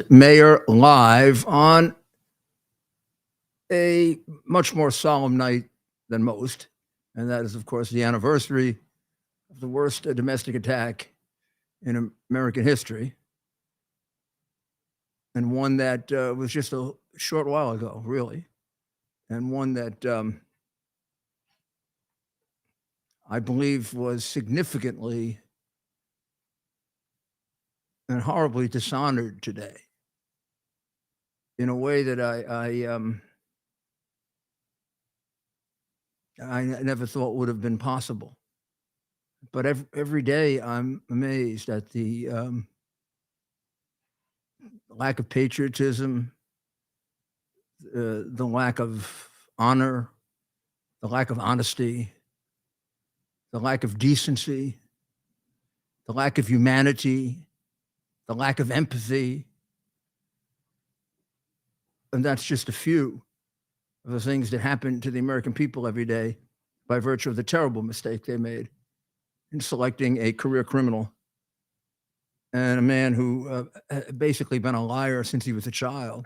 Mayor live on a much more solemn night than most, and that is, of course, the anniversary of the worst domestic attack in American history, and one that was just a short while ago, really, and one that I believe was significantly and horribly dishonored today in a way that I never thought would have been possible. But every day I'm amazed at the lack of patriotism, the lack of honor, the lack of honesty, the lack of decency, the lack of humanity, the lack of empathy. And that's just a few of the things that happen to the American people every day by virtue of the terrible mistake they made in selecting a career criminal and a man who basically been a liar since he was a child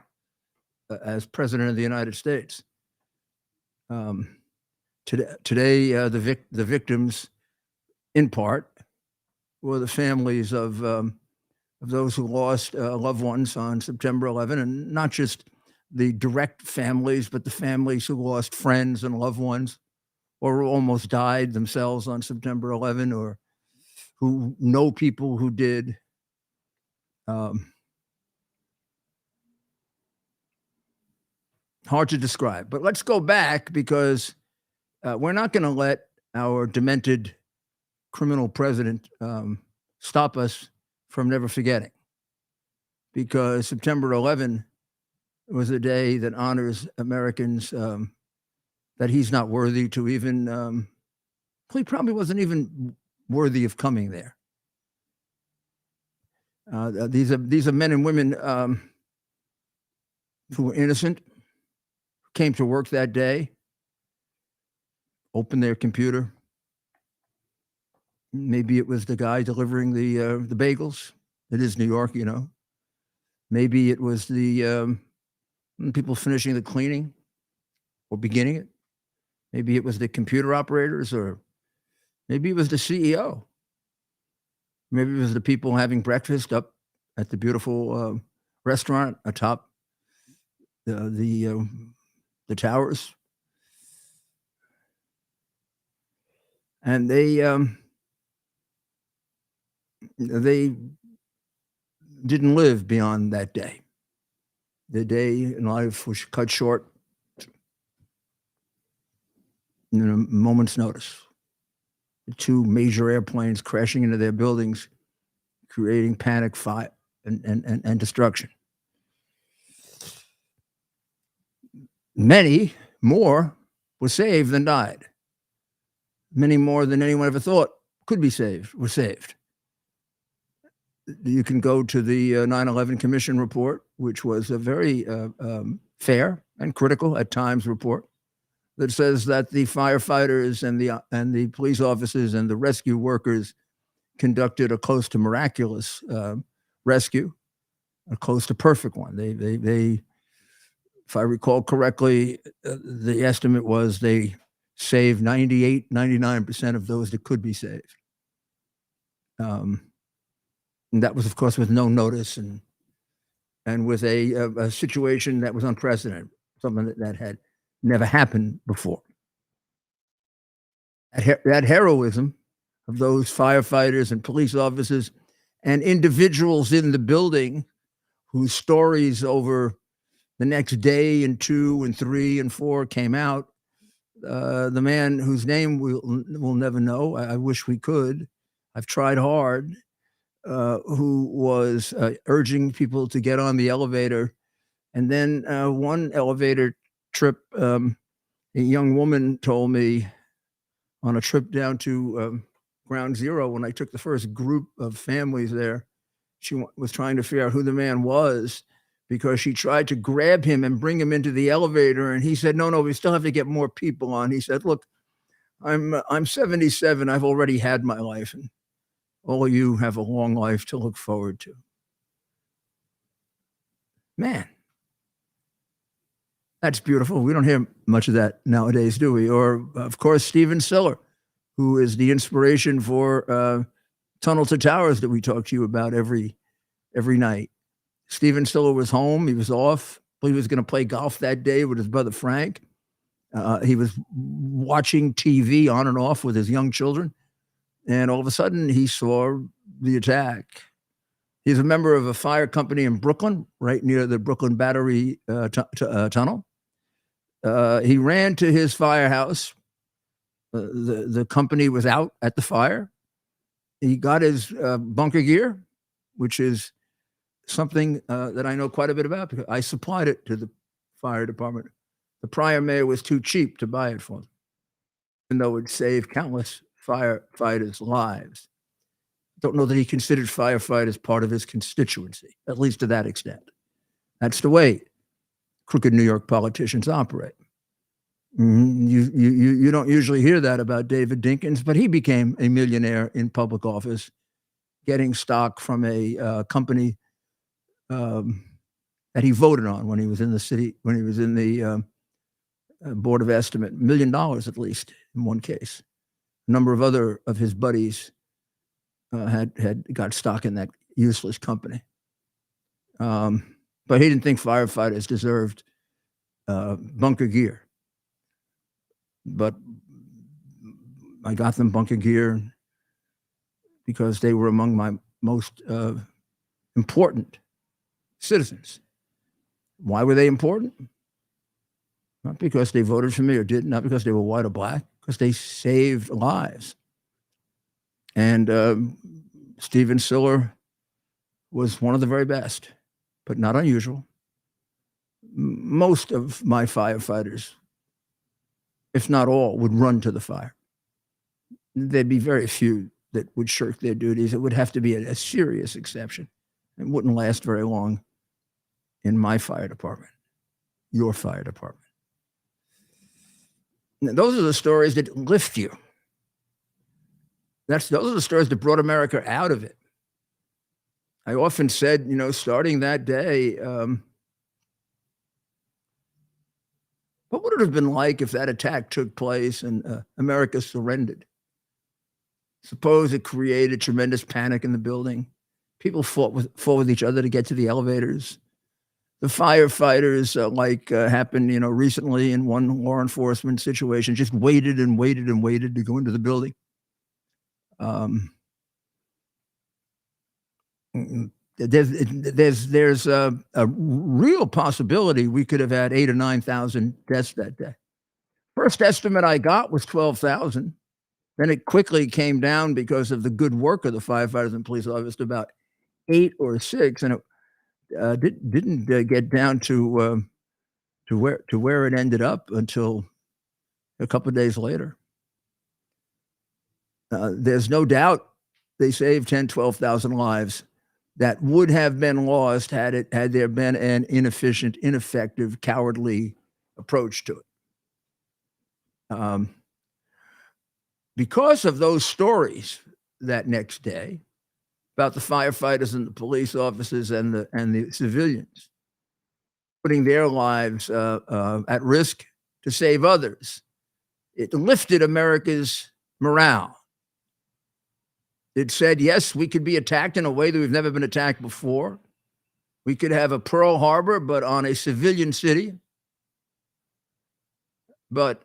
as president of the United States. Today, the victims, in part, were the families of those who lost loved ones on September 11, and not just the direct families, but the families who lost friends and loved ones, or who almost died themselves on September 11, or who know people who did. Hard to describe, but let's go back because we're not going to let our demented criminal president stop us from never forgetting, because September 11 was a day that honors Americans that he's not worthy to even, he probably wasn't even worthy of coming there. These are men and women who were innocent, came to work that day, opened their computer. Maybe it was the guy delivering the bagels. It is New York, you know. Maybe it was the people finishing the cleaning or beginning it. Maybe it was the computer operators, or maybe it was the CEO. Maybe it was the people having breakfast up at the beautiful restaurant atop the towers. And they didn't live beyond that day. The day in life was cut short in a moment's notice. The two major airplanes crashing into their buildings, creating panic, fire, and destruction. Many more were saved than died. Many more than anyone ever thought could be saved were saved. You can go to the 9/11 Commission report, which was a very fair and critical at times report, that says that the firefighters and the police officers and the rescue workers conducted a close to miraculous rescue, a close to perfect one. They if I recall correctly, the estimate was they saved 98, 99% of those that could be saved. And that was, of course, with no notice and with a situation that was unprecedented, something that had never happened before. That heroism of those firefighters and police officers and individuals in the building whose stories over the next day and 2 and 3 and 4 came out. The man whose name we'll never know, I wish we could. I've tried hard. Who was urging people to get on the elevator. And then one elevator trip, a young woman told me on a trip down to Ground Zero, when I took the first group of families there, she was trying to figure out who the man was, because she tried to grab him and bring him into the elevator. And he said, no, we still have to get more people on. He said, look, I'm 77. I've already had my life. And all of you have a long life to look forward to. Man, that's beautiful. We don't hear much of that nowadays, do we? Or, of course, Stephen Siller, who is the inspiration for Tunnel to Towers that we talk to you about every night. Stephen Siller was home. He was off. He was going to play golf that day with his brother Frank. He was watching TV on and off with his young children. And all of a sudden, he saw the attack. He's a member of a fire company in Brooklyn, right near the Brooklyn Battery Tunnel. He ran to his firehouse. The company was out at the fire. He got his bunker gear, which is something that I know quite a bit about because I supplied it to the fire department. The prior mayor was too cheap to buy it for them, even though it saved countless firefighters' lives. Don't know that he considered firefighters part of his constituency, at least to that extent. That's the way crooked New York politicians operate. You don't usually hear that about David Dinkins, but he became a millionaire in public office, getting stock from a company that he voted on when he was in the city, when he was in the Board of Estimate, $1 million at least in one case. A number of other of his buddies had got stock in that useless company. But he didn't think firefighters deserved bunker gear. But I got them bunker gear because they were among my most important citizens. Why were they important? Not because they voted for me or didn't, not because they were white or black, because they saved lives. And Stephen Siller was one of the very best, but not unusual. Most of my firefighters, if not all, would run to the fire. There'd be very few that would shirk their duties. It would have to be a serious exception. It wouldn't last very long in my fire department, your fire department. Now, those are the stories that lift you. Those are the stories that brought America out of it. I often said, starting that day, what would it have been like if that attack took place and America surrendered? Suppose it created tremendous panic in the building. People fought with each other to get to the elevators. The firefighters, happened, recently in one law enforcement situation, just waited and waited and waited to go into the building. There's a real possibility we could have had 8,000 or 9,000 deaths that day. First estimate I got was 12,000. Then it quickly came down because of the good work of the firefighters and police officers to about 8 or 6, and it didn't get down to where it ended up until a couple of days later. There's no doubt they saved 10, 12,000 lives that would have been lost had there been an inefficient, ineffective, cowardly approach to it. Because of those stories that next day about the firefighters and the police officers and the civilians putting their lives at risk to save others, it lifted America's morale. It said, yes, we could be attacked in a way that we've never been attacked before. We could have a Pearl Harbor, but on a civilian city. But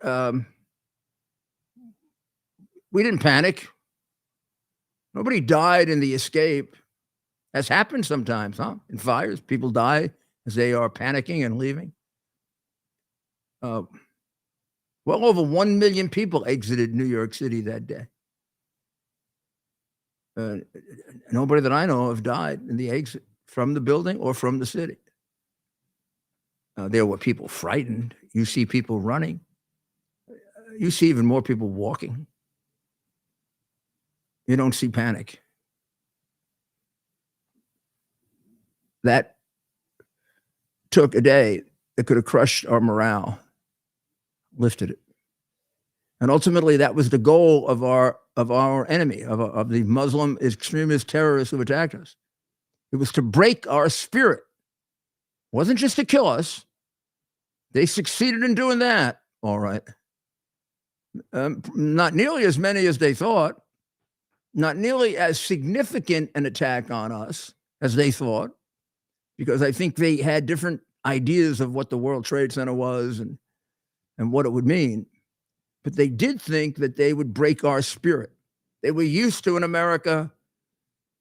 we didn't panic. Nobody died in the escape. That's happened sometimes, huh? In fires, people die as they are panicking and leaving. Well over 1 million people exited New York City that day. Nobody that I know of died in the exit from the building or from the city. There were people frightened. You see people running. You see even more people walking. You don't see panic. That took a day that could have crushed our morale, lifted it. And ultimately, that was the goal of our enemy, of the Muslim extremist terrorists who attacked us. It was to break our spirit. Wasn't just to kill us. They succeeded in doing that, all right. Not nearly as many as they thought, not nearly as significant an attack on us as they thought, because I think they had different ideas of what the World Trade Center was and what it would mean. But they did think that they would break our spirit. They were used to an America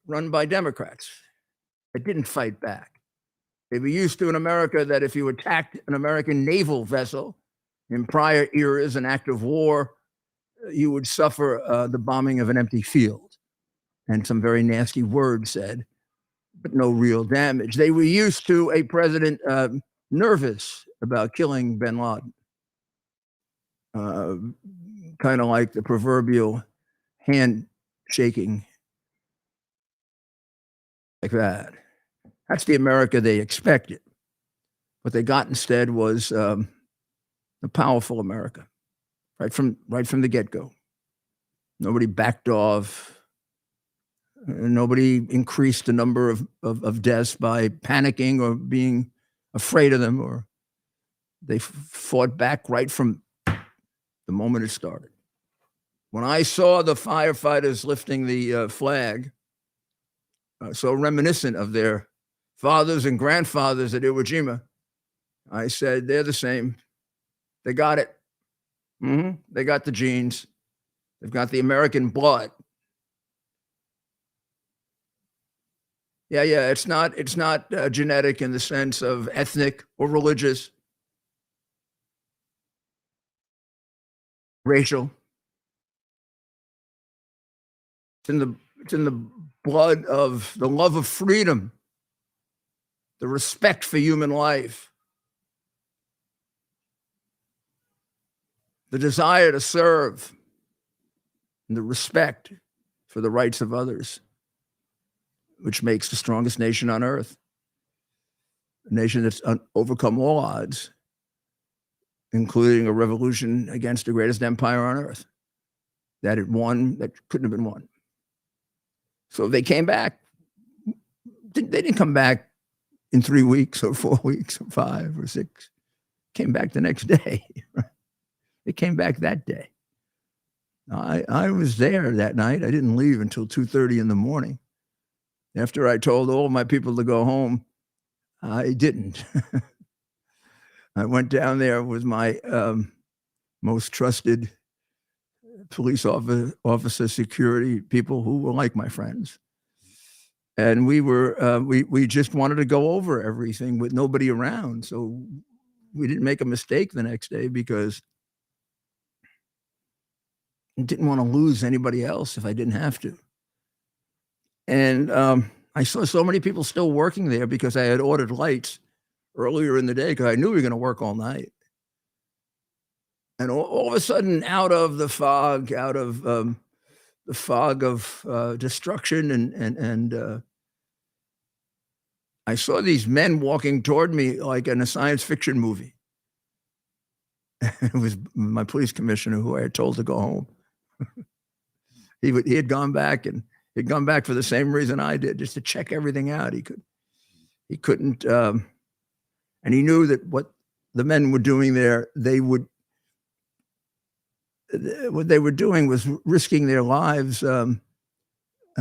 run by Democrats that didn't fight back. They were used to an America that if you attacked an American naval vessel in prior eras, an act of war, you would suffer the bombing of an empty field and some very nasty words said, but no real damage. They were used to a president nervous about killing bin Laden, kind of like the proverbial hand shaking like that. That's the America they expected. What they got instead was a powerful America, right from the get-go. Nobody backed off. Nobody increased the number of deaths by panicking or being afraid of them, or they fought back right from the moment it started. When I saw the firefighters lifting the flag, so reminiscent of their fathers and grandfathers at Iwo Jima, I said, they're the same. They got it. They got the genes. They've got the American blood. Yeah, it's not genetic in the sense of ethnic or religious, racial. It's in the blood of the love of freedom, the respect for human life, the desire to serve, and the respect for the rights of others, which makes the strongest nation on earth, a nation that's overcome all odds, including a revolution against the greatest empire on earth that it won, that couldn't have been won. So they came back. They didn't come back in 3 weeks or 4 weeks or 5 or 6. Came back the next day. They came back that day. I was there that night. I didn't leave until 2:30 in the morning. After I told all of my people to go home, I didn't. I went down there with my most trusted police officer, security people who were like my friends. And we just wanted to go over everything with nobody around. So we didn't make a mistake the next day because I didn't want to lose anybody else if I didn't have to. And I saw so many people still working there because I had ordered lights earlier in the day because I knew we were going to work all night. And all of a sudden, out of the fog, of destruction, and I saw these men walking toward me like in a science fiction movie. It was my police commissioner who I had told to go home. He had gone back, and he'd gone back for the same reason I did, just to check everything out. He couldn't, and he knew that what the men were doing there, what they were doing was risking their lives.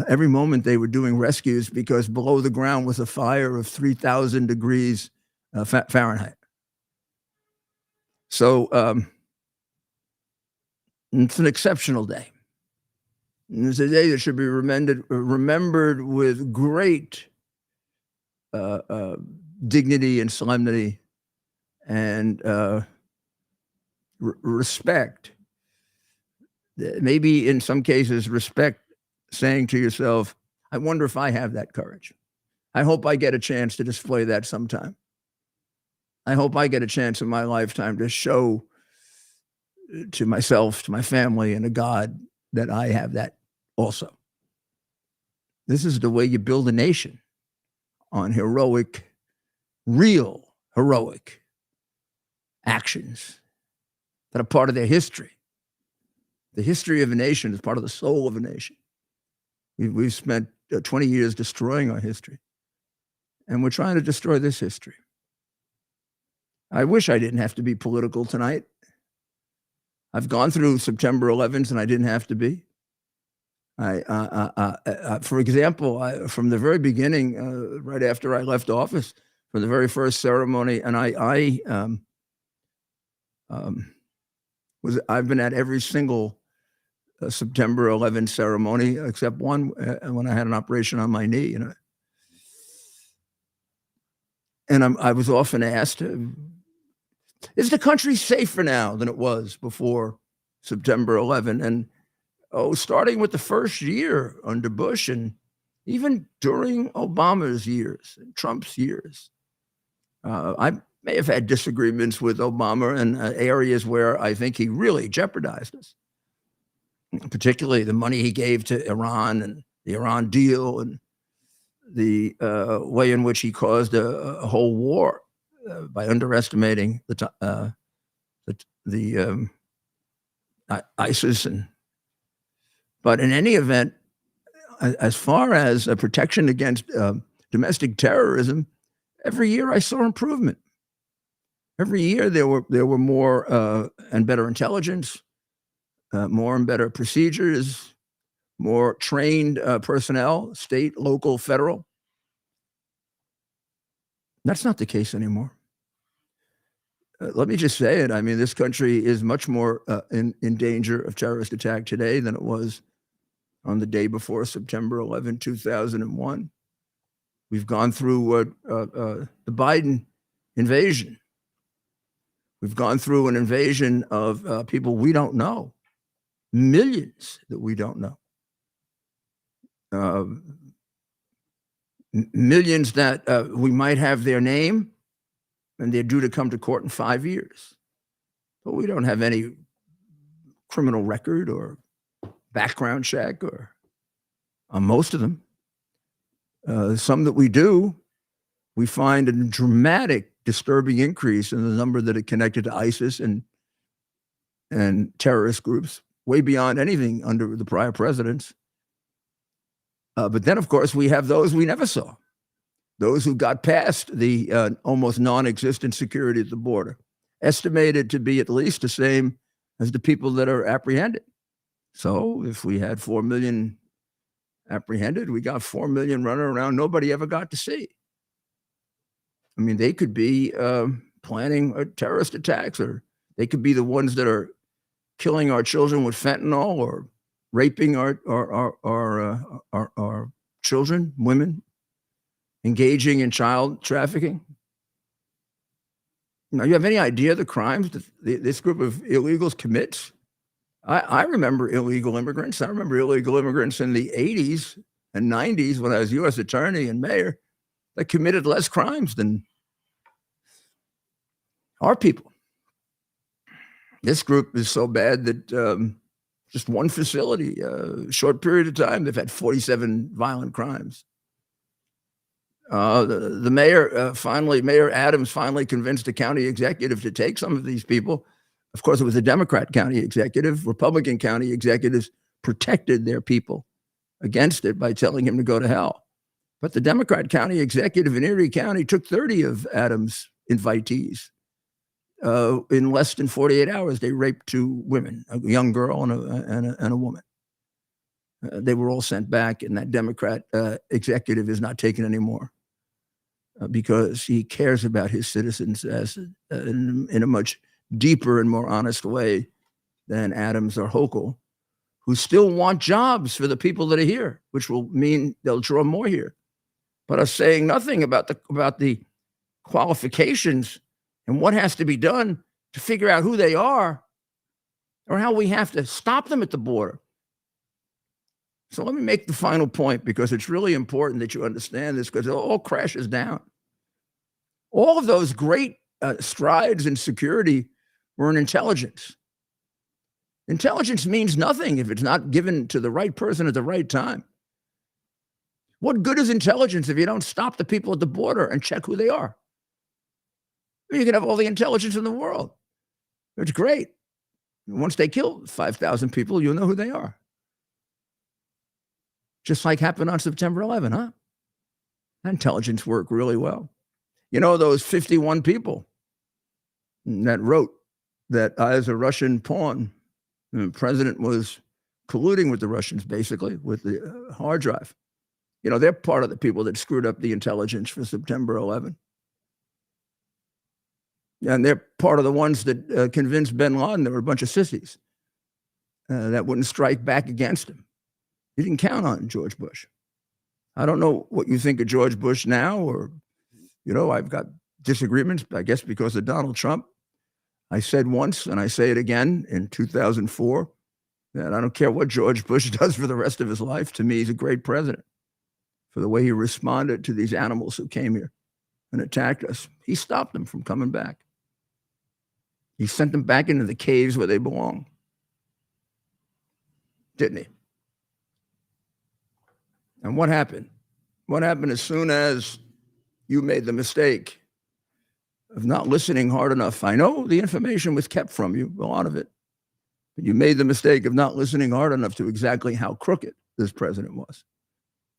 Every moment they were doing rescues because below the ground was a fire of 3,000 degrees Fahrenheit. So it's an exceptional day. And it's a day that should be remembered with great dignity and solemnity and respect. Maybe in some cases, respect, saying to yourself, I wonder if I have that courage. I hope I get a chance to display that sometime. I hope I get a chance in my lifetime to show to myself, to my family, and to God that I have that also. This is the way you build a nation, on heroic, real heroic actions that are part of their history. The history of a nation is part of the soul of a nation. We've spent 20 years destroying our history, and we're trying to destroy this history. I wish I didn't have to be political tonight. I've gone through September 11th and I didn't have to be. For example, from the very beginning, right after I left office, for the very first ceremony, and I've been at every single September 11th ceremony except one when I had an operation on my knee, and I was often asked, "Is the country safer now than it was before September 11th?" And starting with the first year under Bush and even during Obama's years and Trump's years, I may have had disagreements with Obama in areas where I think he really jeopardized us, particularly the money he gave to Iran and the Iran deal and the way in which he caused a whole war by underestimating the ISIS. But in any event, as far as a protection against domestic terrorism, every year I saw improvement. Every year there were more and better intelligence, more and better procedures, more trained personnel, state, local, federal. That's not the case anymore. Let me just say it. I mean, this country is much more in danger of terrorist attack today than it was on the day before September 11, 2001. We've gone through the Biden invasion. We've gone through an invasion of people we don't know, millions that we don't know, millions that we might have their name and they're due to come to court in 5 years. But we don't have any criminal record or background check or on most of them. Some that we do, we find a dramatic, disturbing increase in the number that are connected to ISIS and terrorist groups, way beyond anything under the prior presidents. But then, of course, we have those we never saw, those who got past the almost non-existent security at the border, estimated to be at least the same as the people that are apprehended. So if we had 4 million apprehended, we got 4 million running around nobody ever got to see. I mean, they could be planning terrorist attacks, or they could be the ones that are killing our children with fentanyl or raping our children, women, engaging in child trafficking. Now, you have any idea the crimes that this group of illegals commits? I remember illegal immigrants. I remember illegal immigrants in the 80s and 90s when I was U.S. attorney and mayor that committed less crimes than our people. This group is so bad that just one facility, a short period of time, they've had 47 violent crimes. The mayor Mayor Adams finally convinced the county executive to take some of these people. Of course, it was a Democrat county executive. Republican county executives protected their people against it by telling him to go to hell. But the Democrat county executive in Erie County took 30 of Adams' invitees. In less than 48 hours, they raped 2 women, a young girl and a woman. They were all sent back, and that Democrat executive is not taken anymore because he cares about his citizens in a much deeper and more honest way than Adams or Hochul, who still want jobs for the people that are here, which will mean they'll draw more here, but are saying nothing about the qualifications and what has to be done to figure out who they are or how we have to stop them at the border. So let me make the final point, because it's really important that you understand this, because it all crashes down. All of those great strides in security were in intelligence. Intelligence means nothing if it's not given to the right person at the right time. What good is intelligence if you don't stop the people at the border and check who they are? You can have all the intelligence in the world. It's great. Once they kill 5,000 people, you'll know who they are. Just like happened on September 11, huh? That intelligence worked really well. You know, those 51 people that wrote that I, as a Russian pawn, the president was colluding with the Russians, basically, with the hard drive. You know, they're part of the people that screwed up the intelligence for September 11. And they're part of the ones that convinced bin Laden there were a bunch of sissies that wouldn't strike back against him. You didn't count on George Bush. I don't know what you think of George Bush now, or, you know, I've got disagreements, I guess, because of Donald Trump. I said once, and I say it again in 2004, that I don't care what George Bush does for the rest of his life. To me, he's a great president for the way he responded to these animals who came here and attacked us. He stopped them from coming back. He sent them back into the caves where they belong. Didn't he? And what happened? What happened as soon as you made the mistake of not listening hard enough? I know the information was kept from you, a lot of it, but you made the mistake of not listening hard enough to exactly how crooked this president was,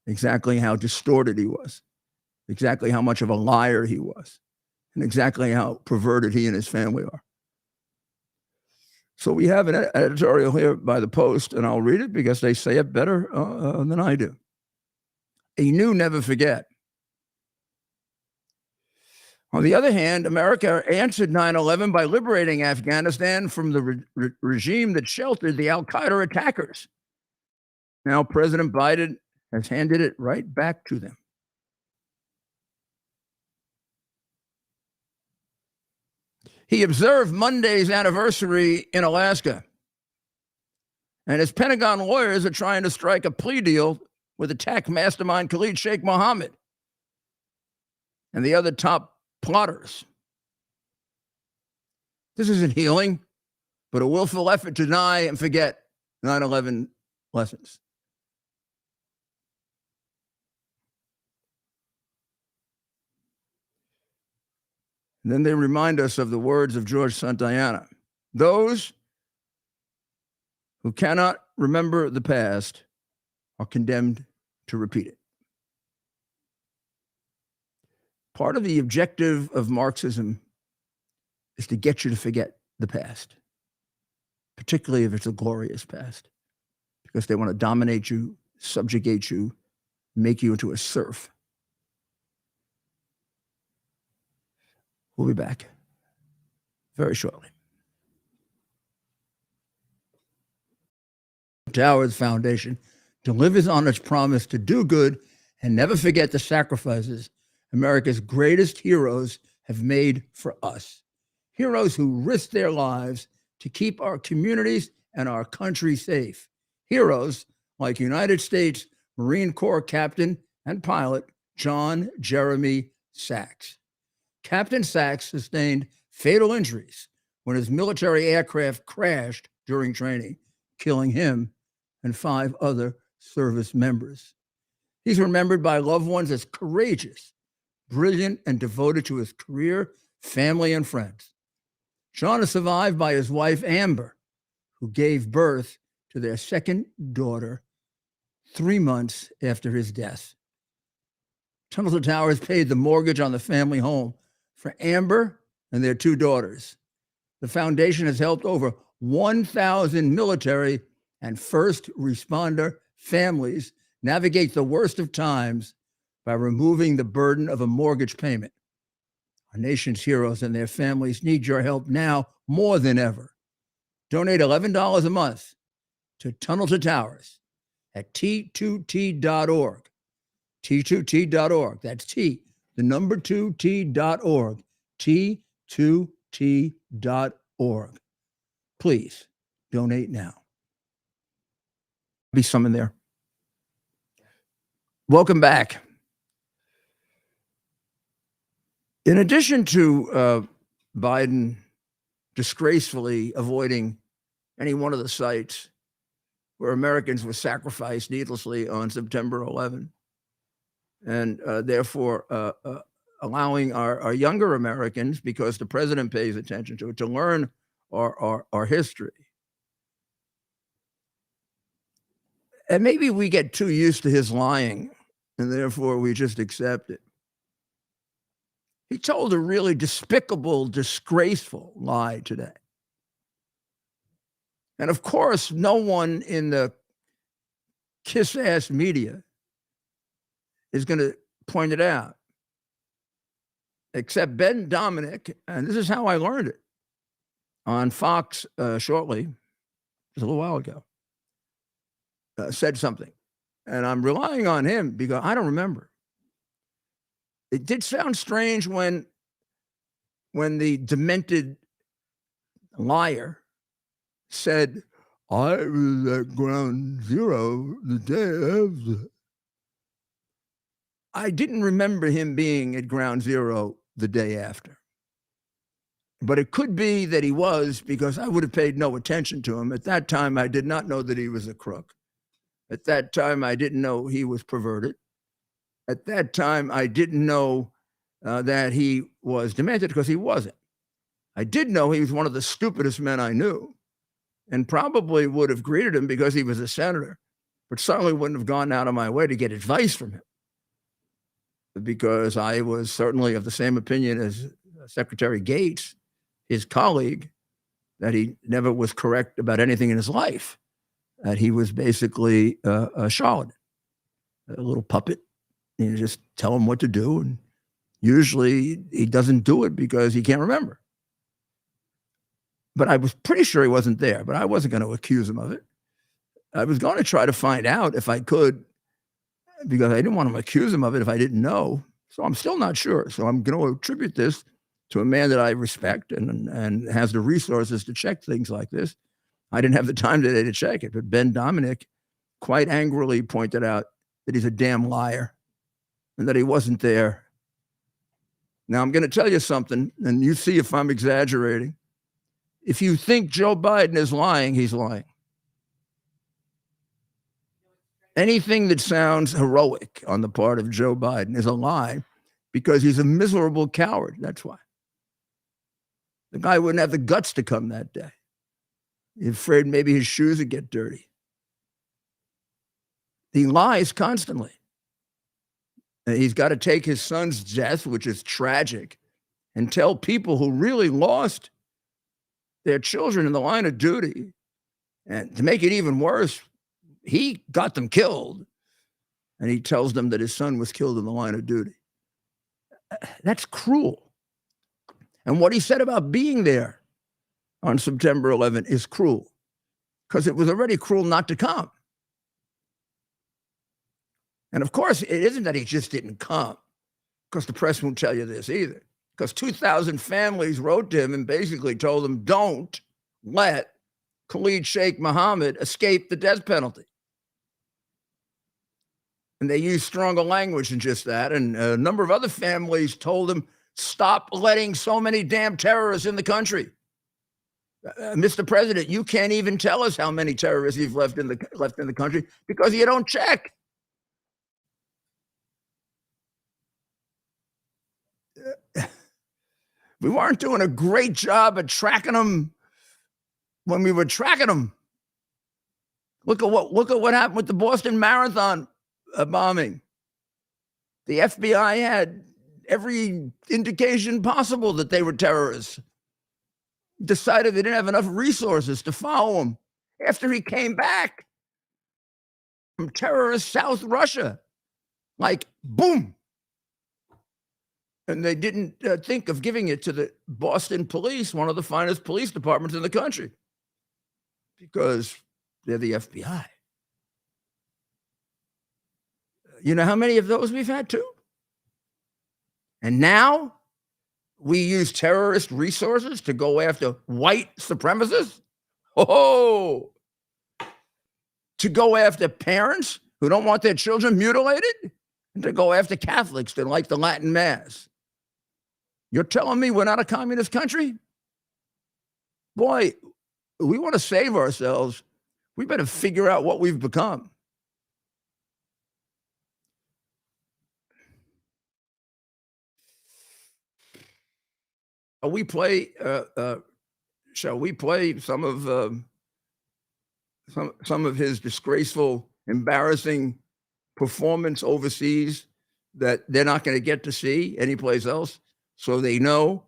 exactly how distorted he was, exactly how much of a liar he was, and exactly how perverted he and his family are. So we have an editorial here by the Post, and I'll read it because they say it better than I do. A new never forget. On the other hand, America answered 9/11 by liberating Afghanistan from the regime that sheltered the al-Qaeda attackers. Now President Biden has handed it right back to them. He observed Monday's anniversary in Alaska, and his Pentagon lawyers are trying to strike a plea deal with attack mastermind Khalid Sheikh Mohammed and the other top plotters. This isn't healing, but a willful effort to deny and forget 9/11 lessons. And then they remind us of the words of George Santayana. Those who cannot remember the past are condemned to repeat it. Part of the objective of Marxism is to get you to forget the past, particularly if it's a glorious past, because they want to dominate you, subjugate you, make you into a serf. We'll be back very shortly. Towers Foundation delivers on its promise to do good and never forget the sacrifices America's greatest heroes have made for us. Heroes who risked their lives to keep our communities and our country safe. Heroes like United States Marine Corps Captain and pilot John Jeremy Sachs. Captain Sachs sustained fatal injuries when his military aircraft crashed during training, killing him and 5 other service members. He's remembered by loved ones as courageous, brilliant, and devoted to his career, family, and friends. John is survived by his wife, Amber, who gave birth to their second daughter 3 months after his death. Tunnel to Towers paid the mortgage on the family home for Amber and their 2 daughters. The foundation has helped over 1,000 military and first responder families navigate the worst of times by removing the burden of a mortgage payment. Our nation's heroes and their families need your help now more than ever. Donate $11 a month to Tunnel to Towers at T2T.org. T2T.org. That's T, the number 2T.org. T2T.org. Please donate now. Be some in there. Welcome back. In addition to Biden disgracefully avoiding any one of the sites where Americans were sacrificed needlessly on September 11, and therefore allowing our younger Americans, because the president pays attention to it, to learn our history. And maybe we get too used to his lying, and therefore we just accept it. He told a really despicable, disgraceful lie today. And of course, no one in the kiss-ass media is going to point it out, except Ben Dominic, and this is how I learned it on Fox shortly, just a little while ago, said something. And I'm relying on him because I don't remember. It did sound strange when the demented liar said, I was at ground zero the day after. I didn't remember him being at ground zero the day after. But it could be that he was, because I would have paid no attention to him. At that time, I did not know that he was a crook. At that time, I didn't know he was perverted. At that time, I didn't know that he was demented, because he wasn't. I did know he was one of the stupidest men I knew, and probably would have greeted him because he was a senator, but certainly wouldn't have gone out of my way to get advice from him, because I was certainly of the same opinion as Secretary Gates, his colleague, that he never was correct about anything in his life, that he was basically a charlatan, a little puppet. You just tell him what to do, and usually he doesn't do it because he can't remember. But I was pretty sure he wasn't there, but I wasn't going to accuse him of it. I was going to try to find out if I could, because I didn't want to accuse him of it if I didn't know. So I'm still not sure. So I'm going to attribute this to a man that I respect and has the resources to check things like this. I didn't have the time today to check it, but Ben Dominic quite angrily pointed out that he's a damn liar and that he wasn't there. Now, I'm going to tell you something, and you see if I'm exaggerating. If you think Joe Biden is lying, he's lying. Anything that sounds heroic on the part of Joe Biden is a lie, because he's a miserable coward. That's why. The guy wouldn't have the guts to come that day. He's afraid maybe his shoes would get dirty. He lies constantly. And he's got to take his son's death, which is tragic, and tell people who really lost their children in the line of duty. And to make it even worse, he got them killed. And he tells them that his son was killed in the line of duty. That's cruel. And what he said about being there on September 11th is cruel, because it was already cruel not to come. And of course, it isn't that he just didn't come, because the press won't tell you this either. Because 2,000 families wrote to him and basically told him, don't let Khalid Sheikh Mohammed escape the death penalty. And they used stronger language than just that. And a number of other families told him, stop letting so many damn terrorists in the country. Mr. President, you can't even tell us how many terrorists you've left in the country because you don't check. We weren't doing a great job at tracking them when we were tracking them. Look at what happened with the Boston Marathon bombing. The FBI had every indication possible that they were terrorists. Decided they didn't have enough resources to follow him after he came back from terrorist South Russia. Like, boom. And they didn't think of giving it to the Boston police, one of the finest police departments in the country, because they're the FBI. You know how many of those we've had too? And now we use terrorist resources to go after white supremacists? Oh, to go after parents who don't want their children mutilated? And to go after Catholics that like the Latin Mass? You're telling me we're not a communist country? Boy, we want to save ourselves. We better figure out what we've become. Shall we play some of his disgraceful, embarrassing performance overseas that they're not going to get to see anyplace else? so they know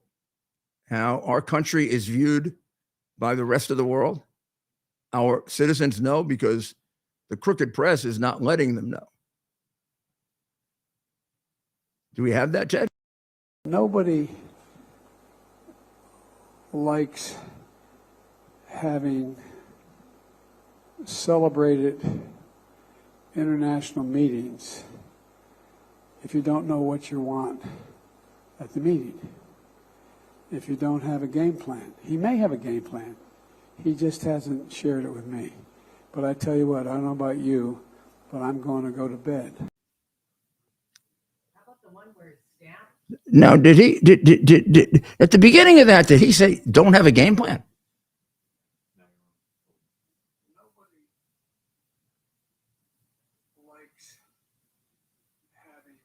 how our country is viewed by the rest of the world? Our citizens know because the crooked press is not letting them know. Do we have that, Ted? Nobody likes having celebrated international meetings if you don't know what you want at the meeting, if you don't have a game plan. He may have a game plan. He just hasn't shared it with me. But I tell you what, I don't know about you, but I'm going to go to bed. How about the one where it's stamped? Now, did at the beginning of that, did he say, don't have a game plan? Nobody likes having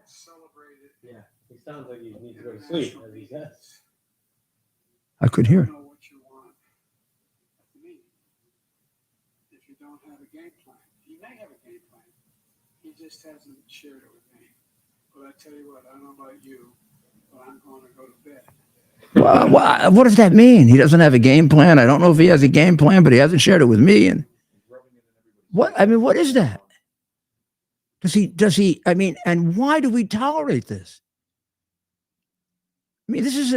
celebrated. Yeah, he sounds like he needs to go to sleep, as he says. I could hear. Know what you want at the meeting. If you don't have a game plan, he may have a game plan. He just hasn't shared it with me. But I tell you what, I don't know about you, but I'm going to go to bed. Well, what does that mean? He doesn't have a game plan. I don't know if he has a game plan, but he hasn't shared it with me. And what? I mean, what is that? Does he? I mean, and why do we tolerate this? I mean, this.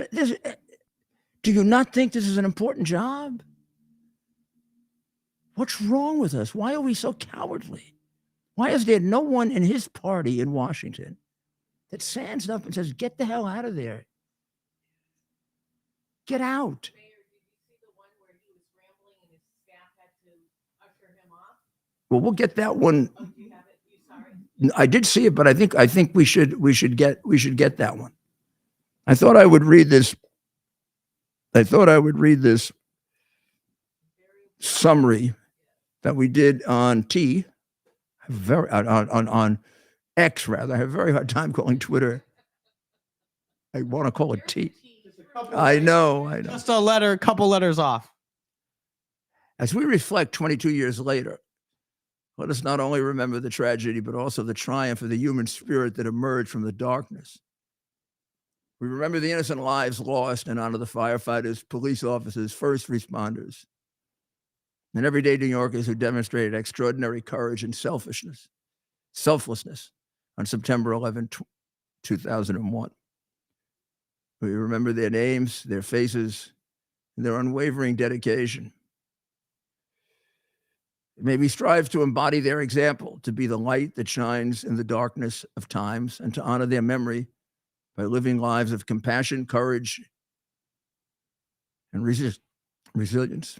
Do you not think this is an important job? What's wrong with us? Why are we so cowardly? Why is there no one in his party in Washington that stands up and says, get the hell out of there? Get out. Mayor, did you see the one where he was rambling and his staff had to usher him off? Well, we'll get that one. Oh, do you have it? You saw it? I did see it, but I think we should get that one. I thought I would read this summary that we did on on X rather. I have a very hard time calling Twitter. I want to call it T. I know. Just a couple letters off. As we reflect 22 years later, let us not only remember the tragedy, but also the triumph of the human spirit that emerged from the darkness. We remember the innocent lives lost and honor the firefighters, police officers, first responders, and everyday New Yorkers who demonstrated extraordinary courage and selflessness on September 11, 2001. We remember their names, their faces, and their unwavering dedication. May we strive to embody their example, to be the light that shines in the darkness of times, and to honor their memory by living lives of compassion, courage, and resilience.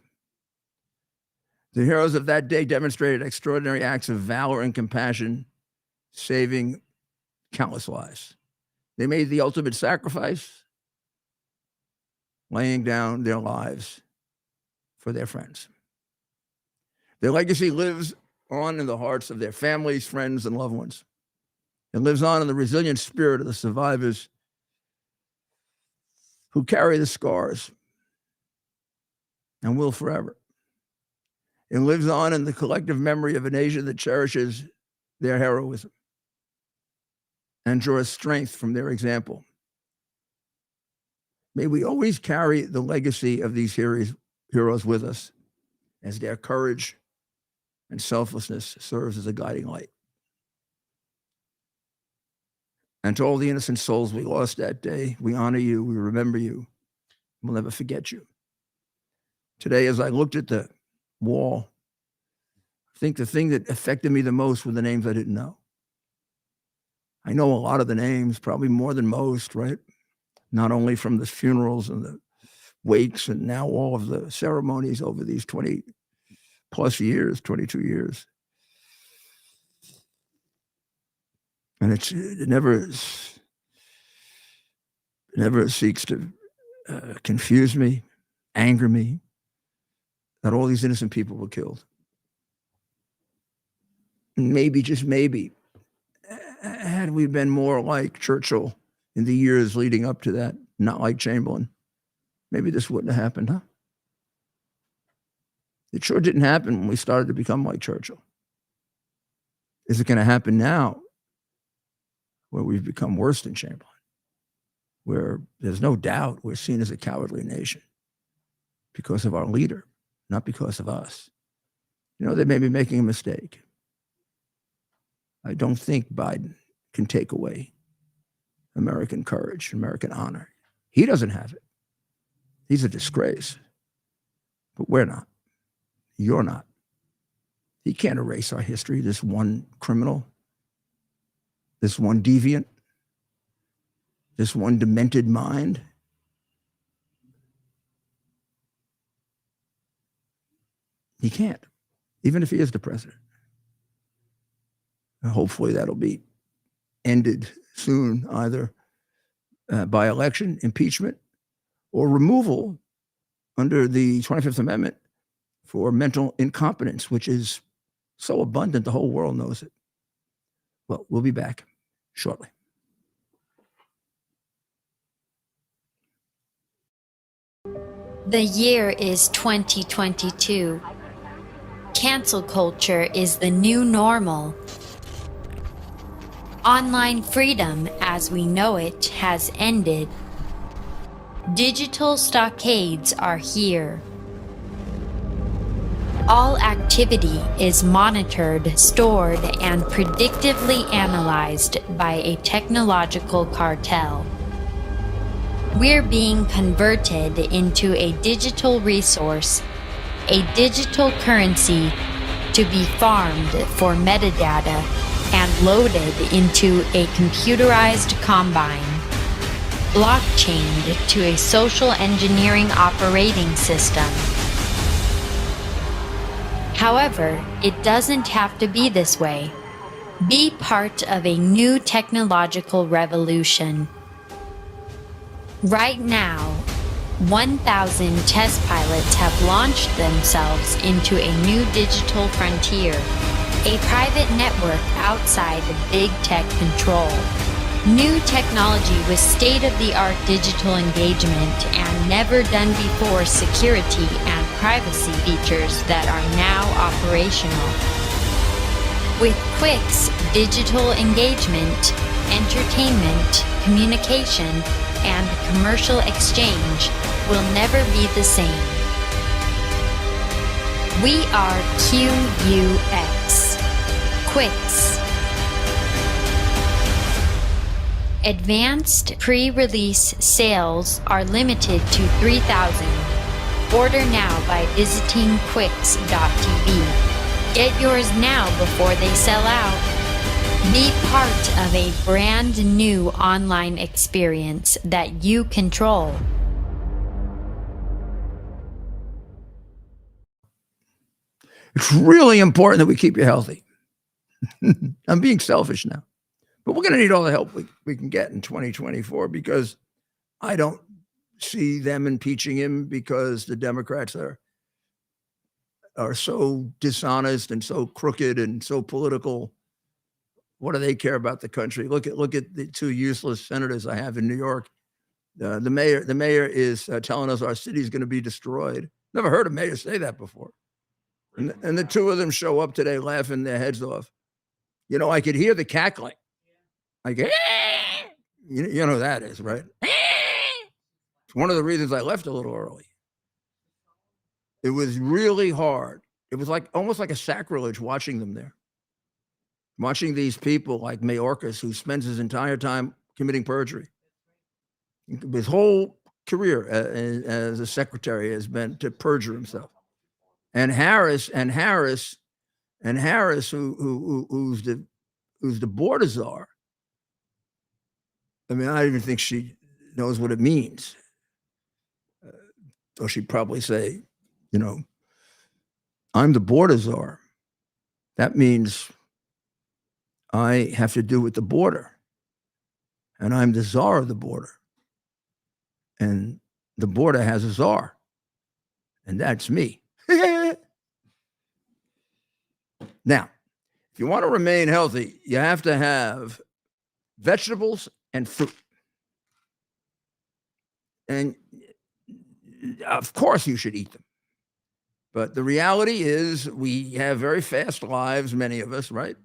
The heroes of that day demonstrated extraordinary acts of valor and compassion, saving countless lives. They made the ultimate sacrifice, laying down their lives for their friends. Their legacy lives on in the hearts of their families, friends, and loved ones. It lives on in the resilient spirit of the survivors who carry the scars and will forever. It lives on in the collective memory of a nation that cherishes their heroism and draws strength from their example. May we always carry the legacy of these heroes with us, as their courage and selflessness serves as a guiding light. And to all the innocent souls we lost that day, we honor you, we remember you, we'll never forget you. Today, as I looked at the wall, I think the thing that affected me the most were the names I didn't know. I know a lot of the names, probably more than most, right? Not only from the funerals and the wakes and now all of the ceremonies over these 20 plus years, 22 years. And it never seeks to confuse me, anger me, that all these innocent people were killed. Maybe, just maybe, had we been more like Churchill in the years leading up to that, not like Chamberlain, maybe this wouldn't have happened, huh? It sure didn't happen when we started to become like Churchill. Is it going to happen now where we've become worse than Chamberlain? where there's no doubt we're seen as a cowardly nation because of our leader, not because of us. You know, they may be making a mistake. I don't think Biden can take away American courage, American honor. He doesn't have it. He's a disgrace. But we're not. You're not. He can't erase our history, this one criminal, this one deviant, this one demented mind. He can't, even if he is the president. And hopefully that'll be ended soon, either by election, impeachment, or removal under the 25th Amendment for mental incompetence, which is so abundant, the whole world knows it. Well, we'll be back shortly. The year is 2022. Cancel culture is the new normal. Online freedom as we know it has ended. Digital stockades are here. All activity is monitored, stored, and predictively analyzed by a technological cartel. We're being converted into a digital resource, a digital currency to be farmed for metadata and loaded into a computerized combine, blockchained to a social engineering operating system. However, it doesn't have to be this way. Be part of a new technological revolution. Right now, 1,000 test pilots have launched themselves into a new digital frontier, a private network outside of big tech control. New technology with state-of-the-art digital engagement and never-done-before security and privacy features that are now operational. With Quick's digital engagement, entertainment, communication, and commercial exchange will never be the same. We are QUX. Quicks. Advanced pre-release sales are limited to 3,000. Order now by visiting quicks.tv. Get yours now before they sell out. Be part of a brand new online experience that you control. It's really important that we keep you healthy. I'm being selfish now. But we're going to need all the help we can get in 2024 because I don't see them impeaching him because the Democrats are so dishonest and so crooked and so political. What do they care about the country? Look at the two useless senators I have in New York. The mayor is telling us our city is going to be destroyed. Never heard a mayor say that before. And the two of them show up today laughing their heads off. You know, I could hear the cackling. Like, you know who that is, right? It's one of the reasons I left a little early. It was really hard. It was like almost like a sacrilege watching them there. Watching these people like Mayorkas, who spends his entire time committing perjury. His whole career as a secretary has been to perjure himself. And Harris, who's the border czar. I mean, I don't even think she knows what it means. Or she'd probably say, you know, I'm the border czar. That means I have to do with the border. And I'm the czar of the border. And the border has a czar. And that's me. Now, if you want to remain healthy, you have to have vegetables and fruit. And of course you should eat them. But the reality is we have very fast lives, many of us, right?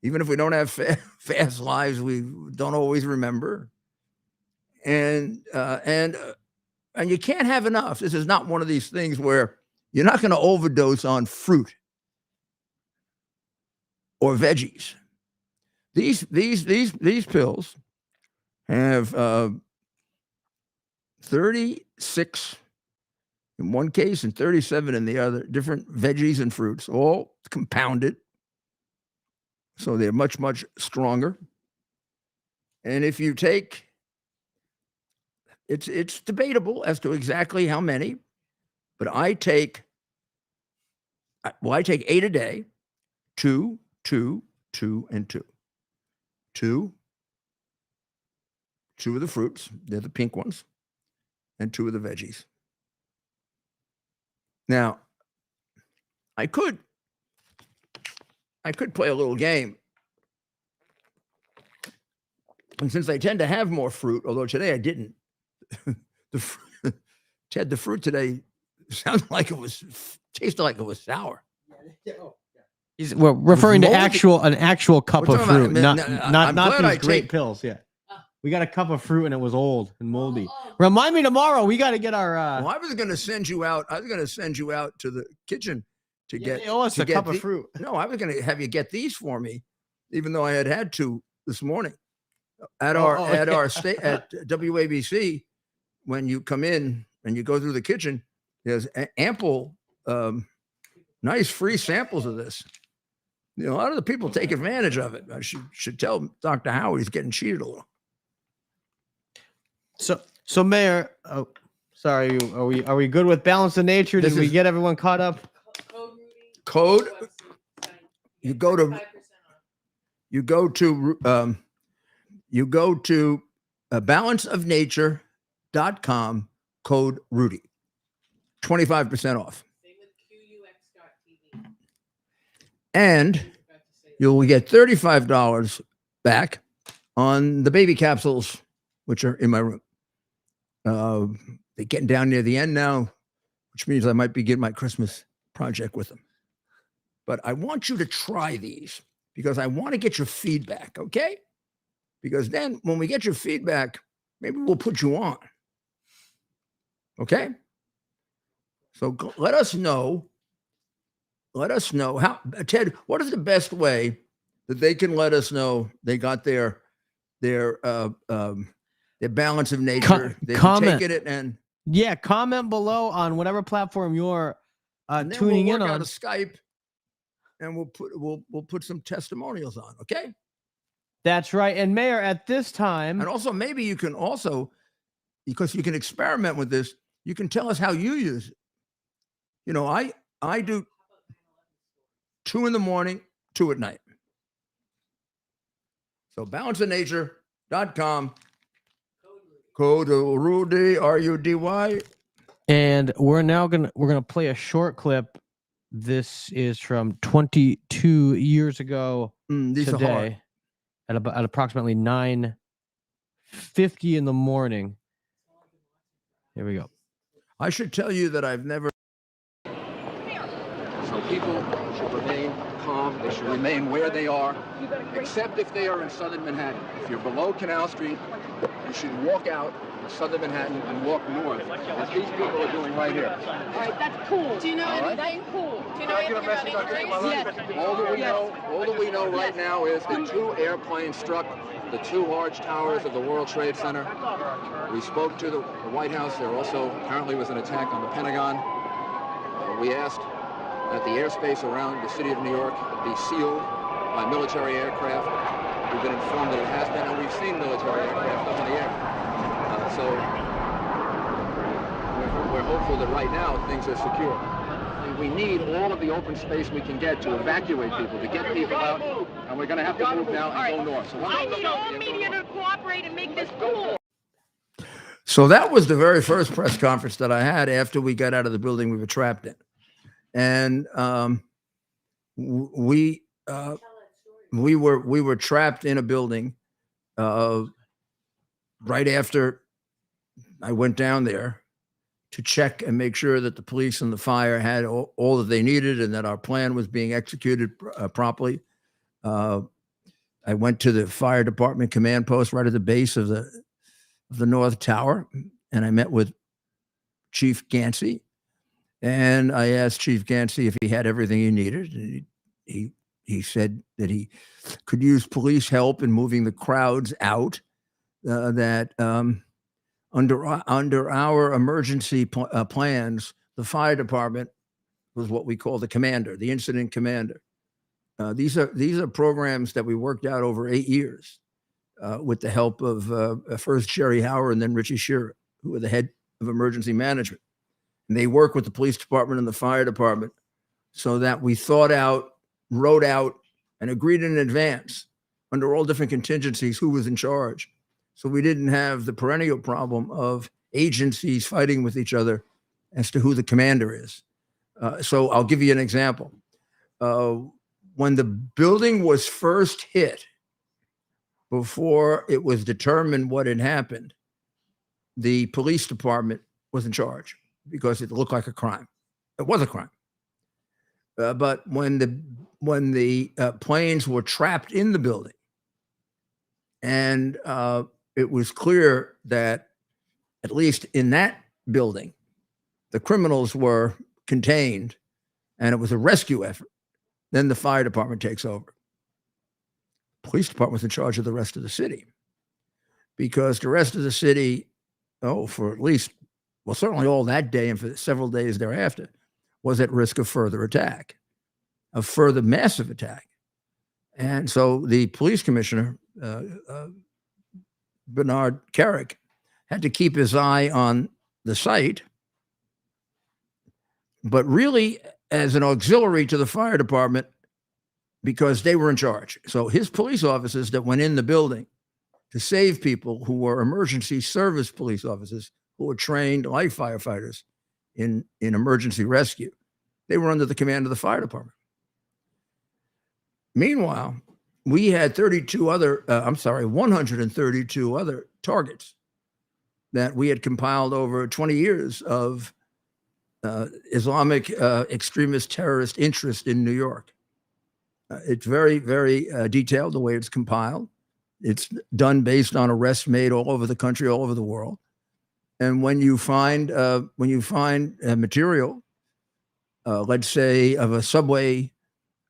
Even if we don't have fast lives, we don't always remember. and you can't have enough. This is not one of these things where you're not going to overdose on fruit or veggies. These pills have 36 in one case and 37 in the other, different veggies and fruits, all compounded. So they're much, much stronger. And if you take, it's debatable as to exactly how many, but I take 8 a day, 2, 2, 2, and 2. 2 of the fruits, they're the pink ones, and 2 of the veggies. Now, I could play a little game. And since I tend to have more fruit, although today I didn't, Ted, the fruit today tasted like it was sour. We're referring to moldy. an actual cup We're of talking fruit, about- not I'm glad I these great take- pills. Yeah, we got a cup of fruit and it was old and moldy. Remind me tomorrow. We got to get our. Well, I was going to send you out. I was going to send you out to the kitchen to get. They owe us to a get cup of the- fruit. No, I was going to have you get these for me, even though I had 2 this morning at our at WABC. When you come in and you go through the kitchen, there's ample, nice free samples of this. You know, a lot of the people take advantage of it. I should tell Dr. Howard he's getting cheated a little. So Mayor, sorry, are we good with balance of nature? Did This we is- get everyone caught up? Code Rudy. Code. website. You go to 5% off. you go to balanceofnature.com, code Rudy, 25% off. Same with QUX.TV. And Forgot to say that. you'll get $35 back on the baby capsules, which are in my room. They're getting down near the end now, which means I might be getting my Christmas project with them. But I want you to try these because I want to get your feedback, okay? Because then when we get your feedback, maybe we'll put you on. Okay? So let us know. Let us know how, Ted, what is the best way that they can let us know they got their balance of nature? They can comment. take it and Yeah, comment below on whatever platform you're then tuning we'll in work out on. a Skype and we'll put some testimonials on, okay? That's right. And Mayor, at this time, And also maybe you can also, because you can experiment with this, you can tell us how you use it. You know, I do 2 in the morning, 2 at night. So balanceofnature.com, code Rudy, RUDY. and we're gonna play a short clip. This is from 22 years ago These are hard. today, at approximately 9:50 in the morning. Here we go. I should tell you that I've never. So people should remain calm. They should remain where they are, except if they are in southern Manhattan. If you're below Canal Street, you should walk out of southern Manhattan and walk north, as these people are doing right here. All right, that's cool. Do you know All right. anything? Cool. Do you know Can I get a anything about message on injuries? this? Yes. All that we know right now is that 2 airplanes struck the 2 large towers of the World Trade Center. We spoke to the White House. There also apparently was an attack on the Pentagon. We asked that the airspace around the city of New York be sealed by military aircraft. We've been informed that it has been, and we've seen military aircraft up in the air. So we're hopeful that right now things are secure. We need all of the open space we can get to evacuate people, to get people out, and we're going to have to move now and go north. So I need all media to cooperate and make this cool. So that was the very first press conference that I had after we got out of the building we were trapped in. And we were trapped in a building right after I went down there to check and make sure that the police and the fire had all that they needed and that our plan was being executed properly. I went to the fire department command post right at the base of the of the North Tower, and I met with Chief Gansey, and I asked Chief Gansey if he had everything he needed. And he said that he could use police help in moving the crowds out. That under our emergency plans, the fire department was what we call the commander, the incident commander. These are programs that we worked out over 8 years with the help of first Jerry Hauer and then Richie Shearer, who were the head of emergency management. And they work with the police department and the fire department so that we thought out, wrote out, and agreed in advance under all different contingencies who was in charge. So we didn't have the perennial problem of agencies fighting with each other as to who the commander is. So I'll give you an example. When the building was first hit, before it was determined what had happened, the police department was in charge because it looked like a crime. It was a crime. But when the planes were trapped in the building, and it was clear that at least in that building, the criminals were contained, and it was a rescue effort, then the fire department takes over. Police department was in charge of the rest of the city because the rest of the city, for at least, well, certainly all that day and for several days thereafter, was at risk of further attack, of further massive attack. And so the police commissioner, Bernard Carrick, had to keep his eye on the site, but really as an auxiliary to the fire department because they were in charge. So his police officers that went in the building to save people who were emergency service police officers who were trained like firefighters in emergency rescue, they were under the command of the fire department. Meanwhile, we had 132 other targets that we had compiled over 20 years of Islamic extremist terrorist interest in New York. It's very, very detailed the way it's compiled. It's done based on arrests made all over the country, all over the world. And when you find material, let's say of a subway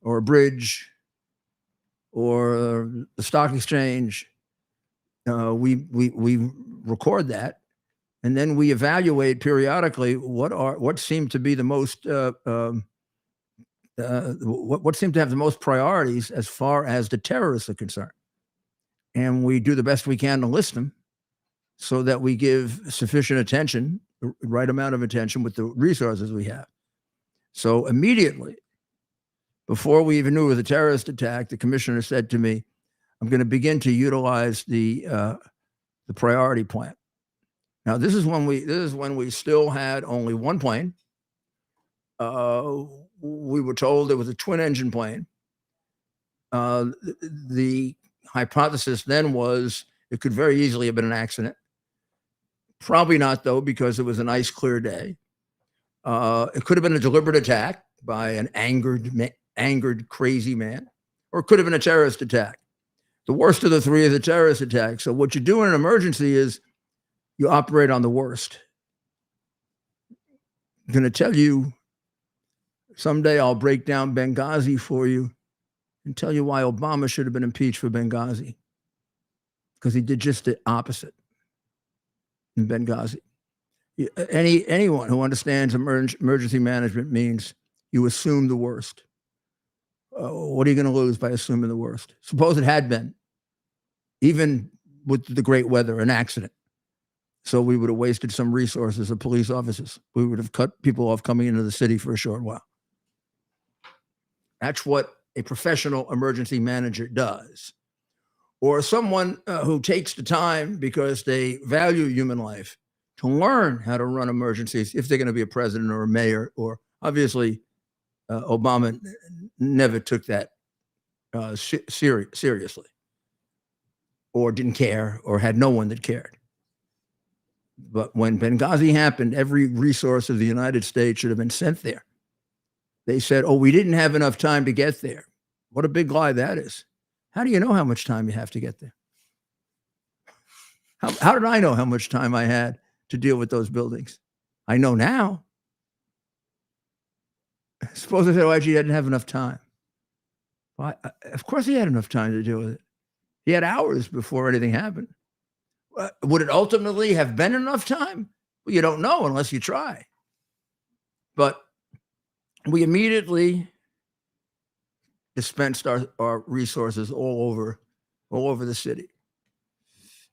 or a bridge or the stock exchange, we record that, and then we evaluate periodically what seem to be the most what seem to have the most priorities as far as the terrorists are concerned. And we do the best we can to list them so that we give sufficient attention, the right amount of attention with the resources we have. So immediately, before we even knew it was a terrorist attack, the commissioner said to me, I'm going to begin to utilize the priority plan. Now, this is when we still had only one plane. We were told it was a twin engine plane. The hypothesis then was it could very easily have been an accident. Probably not, though, because it was a nice, clear day. It could have been a deliberate attack by an angered, crazy man, or it could have been a terrorist attack. The worst of the three is a terrorist attack. So what you do in an emergency is you operate on the worst. I'm going to tell you, someday I'll break down Benghazi for you and tell you why Obama should have been impeached for Benghazi, because he did just the opposite in Benghazi. Anyone who understands emergency management means you assume the worst. What are you going to lose by assuming the worst? Suppose it had been, even with the great weather, an accident. So we would have wasted some resources of police officers. We would have cut people off coming into the city for a short while. That's what a professional emergency manager does. Or someone who takes the time because they value human life to learn how to run emergencies if they're going to be a president or a mayor, or obviously Obama never took that seriously, or didn't care, or had no one that cared. But when Benghazi happened, every resource of the United States should have been sent there. They said, we didn't have enough time to get there. What a big lie that is. How do you know how much time you have to get there? How did I know how much time I had to deal with those buildings? I know now. Suppose I said, oh, actually, I didn't have enough time. Well, of course he had enough time to deal with it. He had hours before anything happened. Would it ultimately have been enough time? Well, you don't know unless you try. But we immediately dispensed our resources all over the city.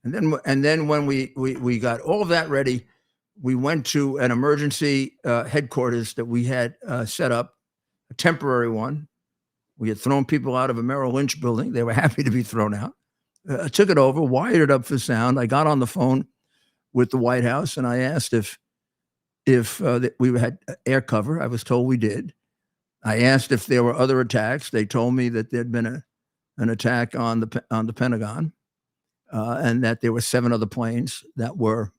And then when we got all of that ready, we went to an emergency headquarters that we had set up, a temporary one. We had thrown people out of a Merrill Lynch building. They were happy to be thrown out. I took it over, wired it up for sound. I got on the phone with the White House and I asked if we had air cover. I was told we did. I asked if there were other attacks. They told me that there'd been an attack on the Pentagon, and that there were 7 other planes that were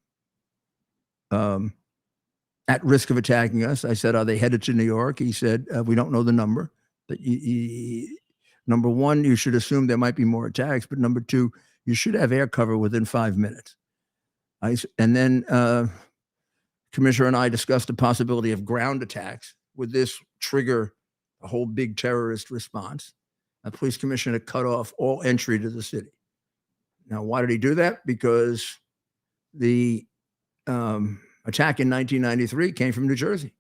at risk of attacking us. I said, "Are they headed to New York?" He said, "We don't know the number. But number one, you should assume there might be more attacks. But number two, you should have air cover within 5 minutes." And then Commissioner and I discussed the possibility of ground attacks. Would this trigger a whole big terrorist response? The police commissioner cut off all entry to the city. Now, why did he do that? Because the attack in 1993 came from New Jersey.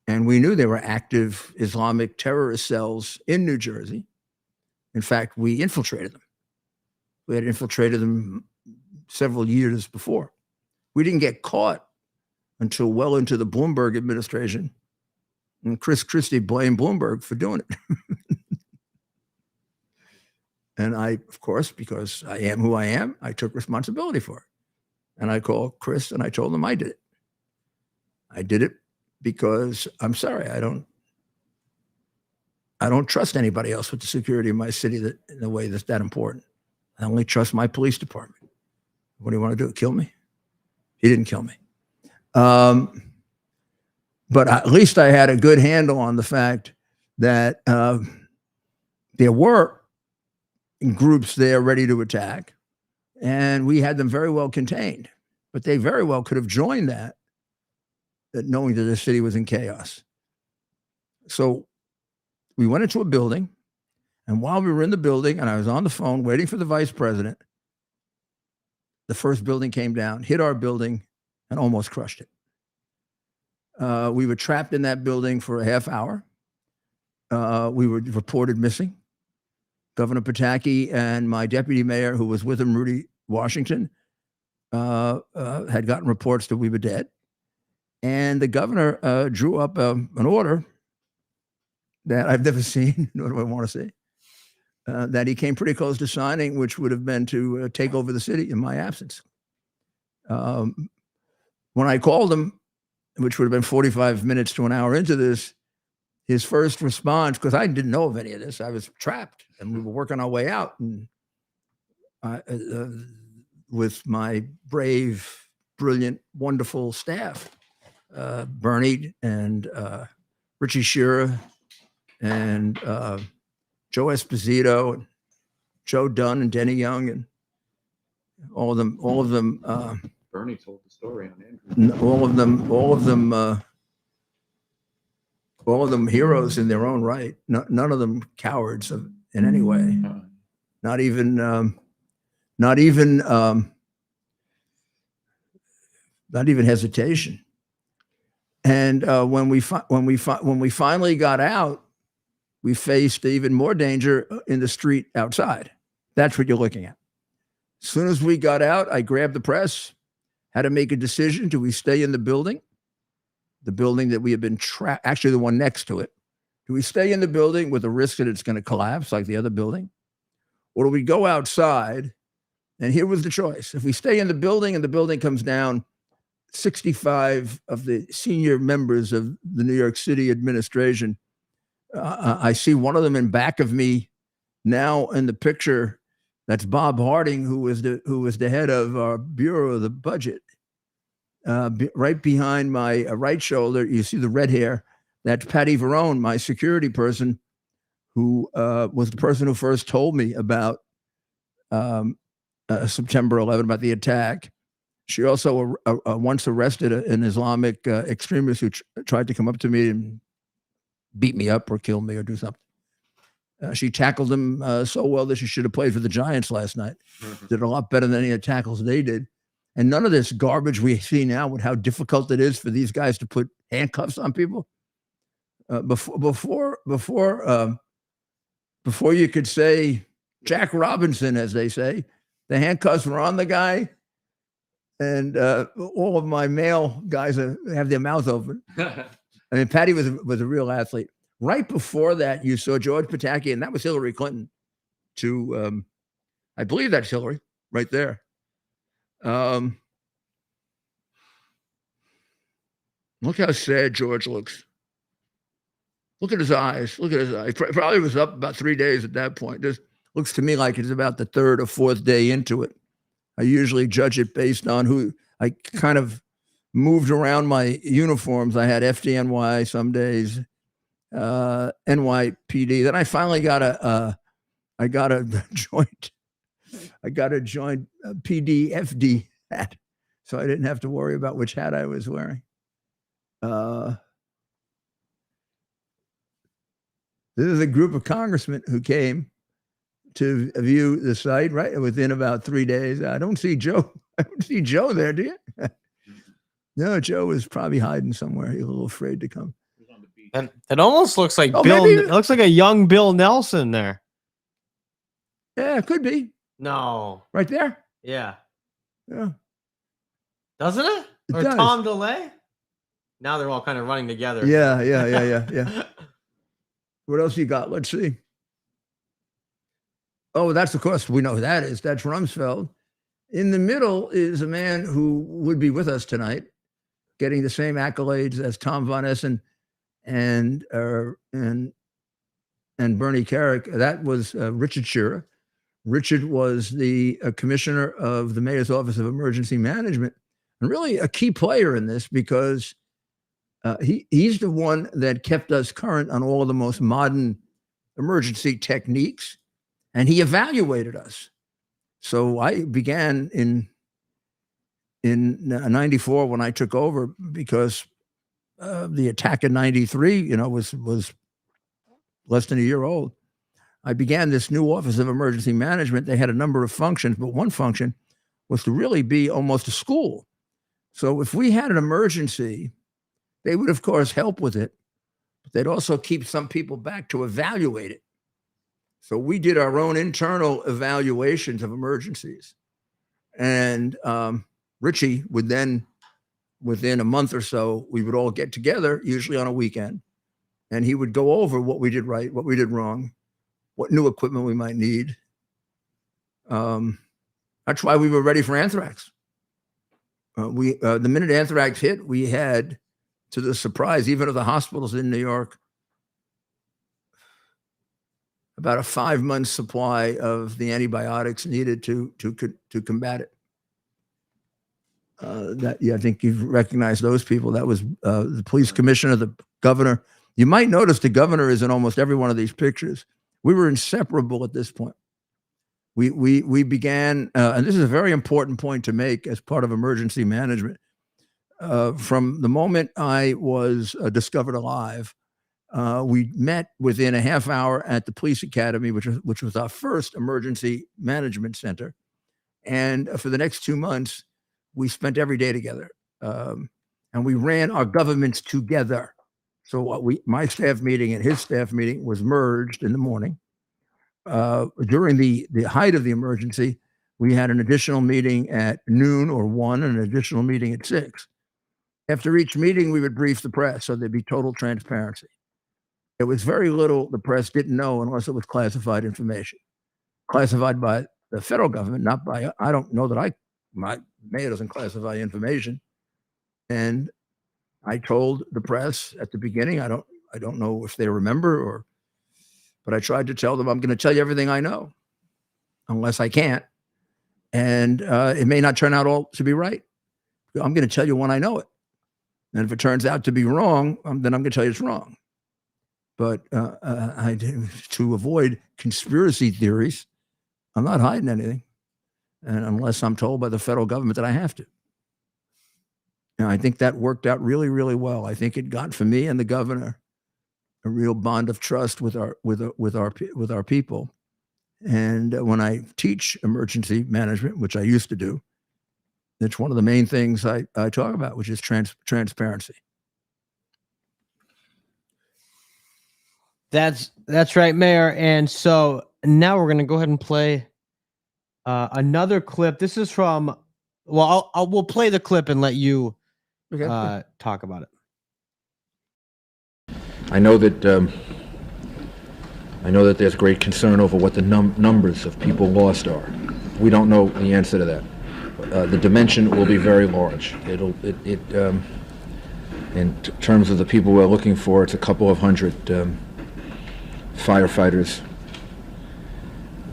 And we knew there were active Islamic terrorist cells in New Jersey. In fact, we infiltrated them. We had infiltrated them several years before. We didn't get caught until well into the Bloomberg administration. And Chris Christie blamed Bloomberg for doing it. And I, of course, because I am who I am, I took responsibility for it. And I called Chris and I told him I did it. I did it because I'm sorry, I don't trust anybody else with the security of my city in a way that's that important. I only trust my police department. What do you want to do? Kill me? He didn't kill me. But at least I had a good handle on the fact that there were groups there ready to attack, and we had them very well contained. But they very well could have joined that knowing that the city was in chaos. So we went into a building, and while we were in the building, and I was on the phone waiting for the vice president, the first building came down, hit our building, and almost crushed it. We were trapped in that building for a half hour. We were reported missing. Governor Pataki and my deputy mayor, who was with him, Rudy Washington, had gotten reports that we were dead. And the governor drew up an order that I've never seen, nor do I want to see, that he came pretty close to signing, which would have been to take over the city in my absence. When I called him, which would have been 45 minutes to an hour into this, his first response, because I didn't know of any of this, I was trapped and we were working our way out. And with my brave, brilliant, wonderful staff, Bernie and Richie Shearer and Joe Esposito, and Joe Dunn and Denny Young, and all of them. Bernie told the story on Andrew. All of them heroes in their own right. None of them cowards in any way. Not even hesitation. And when we finally got out, we faced even more danger in the street outside. That's what you're looking at. As soon as we got out, I grabbed the press, had to make a decision. Do we stay in the building that we have been trapped, actually the one next to it? Do we stay in the building with the risk that it's going to collapse like the other building? Or do we go outside? And here was the choice. If we stay in the building and the building comes down, 65 of the senior members of the New York City administration, I see one of them in back of me now in the picture. That's Bob Harding, who was the head of our Bureau of the Budget. Right behind my right shoulder, you see the red hair. That's Patty Verone, my security person, who was the person who first told me about September 11, about the attack. She also once arrested an Islamic extremist who tried to come up to me and beat me up or kill me or do something. She tackled him so well that she should have played for the Giants last night. Did a lot better than any of the tackles they did. And none of this garbage we see now with how difficult it is for these guys to put handcuffs on people. Before you could say Jack Robinson, as they say, the handcuffs were on the guy, and all of my male guys have their mouth open. I mean, Patty was a real athlete. Right before that, you saw George Pataki, and that was Hillary Clinton. I believe that's Hillary right there. Look how sad George looks. Look at his eyes. Look at his eyes. Probably was up about 3 days at that point. This looks to me like it's about the third or fourth day into it. I usually judge it based on who I kind of moved around my uniforms. I had FDNY some days, NYPD. Then I finally got a joint PD FD hat, so I didn't have to worry about which hat I was wearing. This is a group of congressmen who came to view the site right within about 3 days. I don't see Joe. I don't see Joe there, do you? No, Joe was probably hiding somewhere. He's a little afraid to come. And it almost looks like Bill. Maybe. It looks like a young Bill Nelson there. Yeah, it could be. No. Right there? Yeah. Yeah. Doesn't it? It Or does. Tom DeLay? Now they're all kind of running together. Yeah. What else you got? Let's see. Oh, that's, of course, we know who that is. That's Rumsfeld. In the middle is a man who would be with us tonight, getting the same accolades as Tom von Essen and Bernie Carrick. That was Richard Shearer. Richard was the commissioner of the Mayor's Office of Emergency Management, and really a key player in this because he's the one that kept us current on all of the most modern emergency techniques, and he evaluated us. So I began in 94 when I took over because the attack in 93, was less than a year old. I began this new Office of Emergency Management. They had a number of functions, but one function was to really be almost a school. So if we had an emergency, they would, of course, help with it, but they'd also keep some people back to evaluate it. So we did our own internal evaluations of emergencies. And Richie would then, within a month or so, we would all get together, usually on a weekend, and he would go over what we did right, what we did wrong, what new equipment we might need. That's why we were ready for anthrax. The minute anthrax hit, we had, to the surprise, even of the hospitals in New York, about a 5-month supply of the antibiotics needed to combat it. I think you've recognized those people. That was the police commissioner, the governor. You might notice the governor is in almost every one of these pictures. We were inseparable at this point. We began, and this is a very important point to make as part of emergency management. From the moment I was discovered alive, we met within a half hour at the police academy, which was our first emergency management center. And for the next 2 months, we spent every day together. And we ran our governments together. So my staff meeting and his staff meeting was merged in the morning. During the height of the emergency, we had an additional meeting at noon or 1 and an additional meeting at 6. After each meeting, we would brief the press, so there'd be total transparency. There was very little the press didn't know unless it was classified information, classified by the federal government, not by, I don't know that my mayor doesn't classify information. And I told the press at the beginning, I don't know if they remember but I tried to tell them, I'm going to tell you everything I know, unless I can't. And it may not turn out all to be right. I'm going to tell you when I know it. And if it turns out to be wrong, then I'm going to tell you it's wrong. But to avoid conspiracy theories, I'm not hiding anything. and unless I'm told by the federal government that I have to. And I think that worked out really, really well. I think it got for me and the governor a real bond of trust with our people. And when I teach emergency management, which I used to do, it's one of the main things I talk about, which is transparency. That's right, Mayor. And so now we're going to go ahead and play another clip. This is from, well, we'll play the clip and let you talk about it. I know that there's great concern over what the numbers of people lost are. We don't know the answer to that. The dimension will be very large. In terms of the people we're looking for, it's a couple of hundred firefighters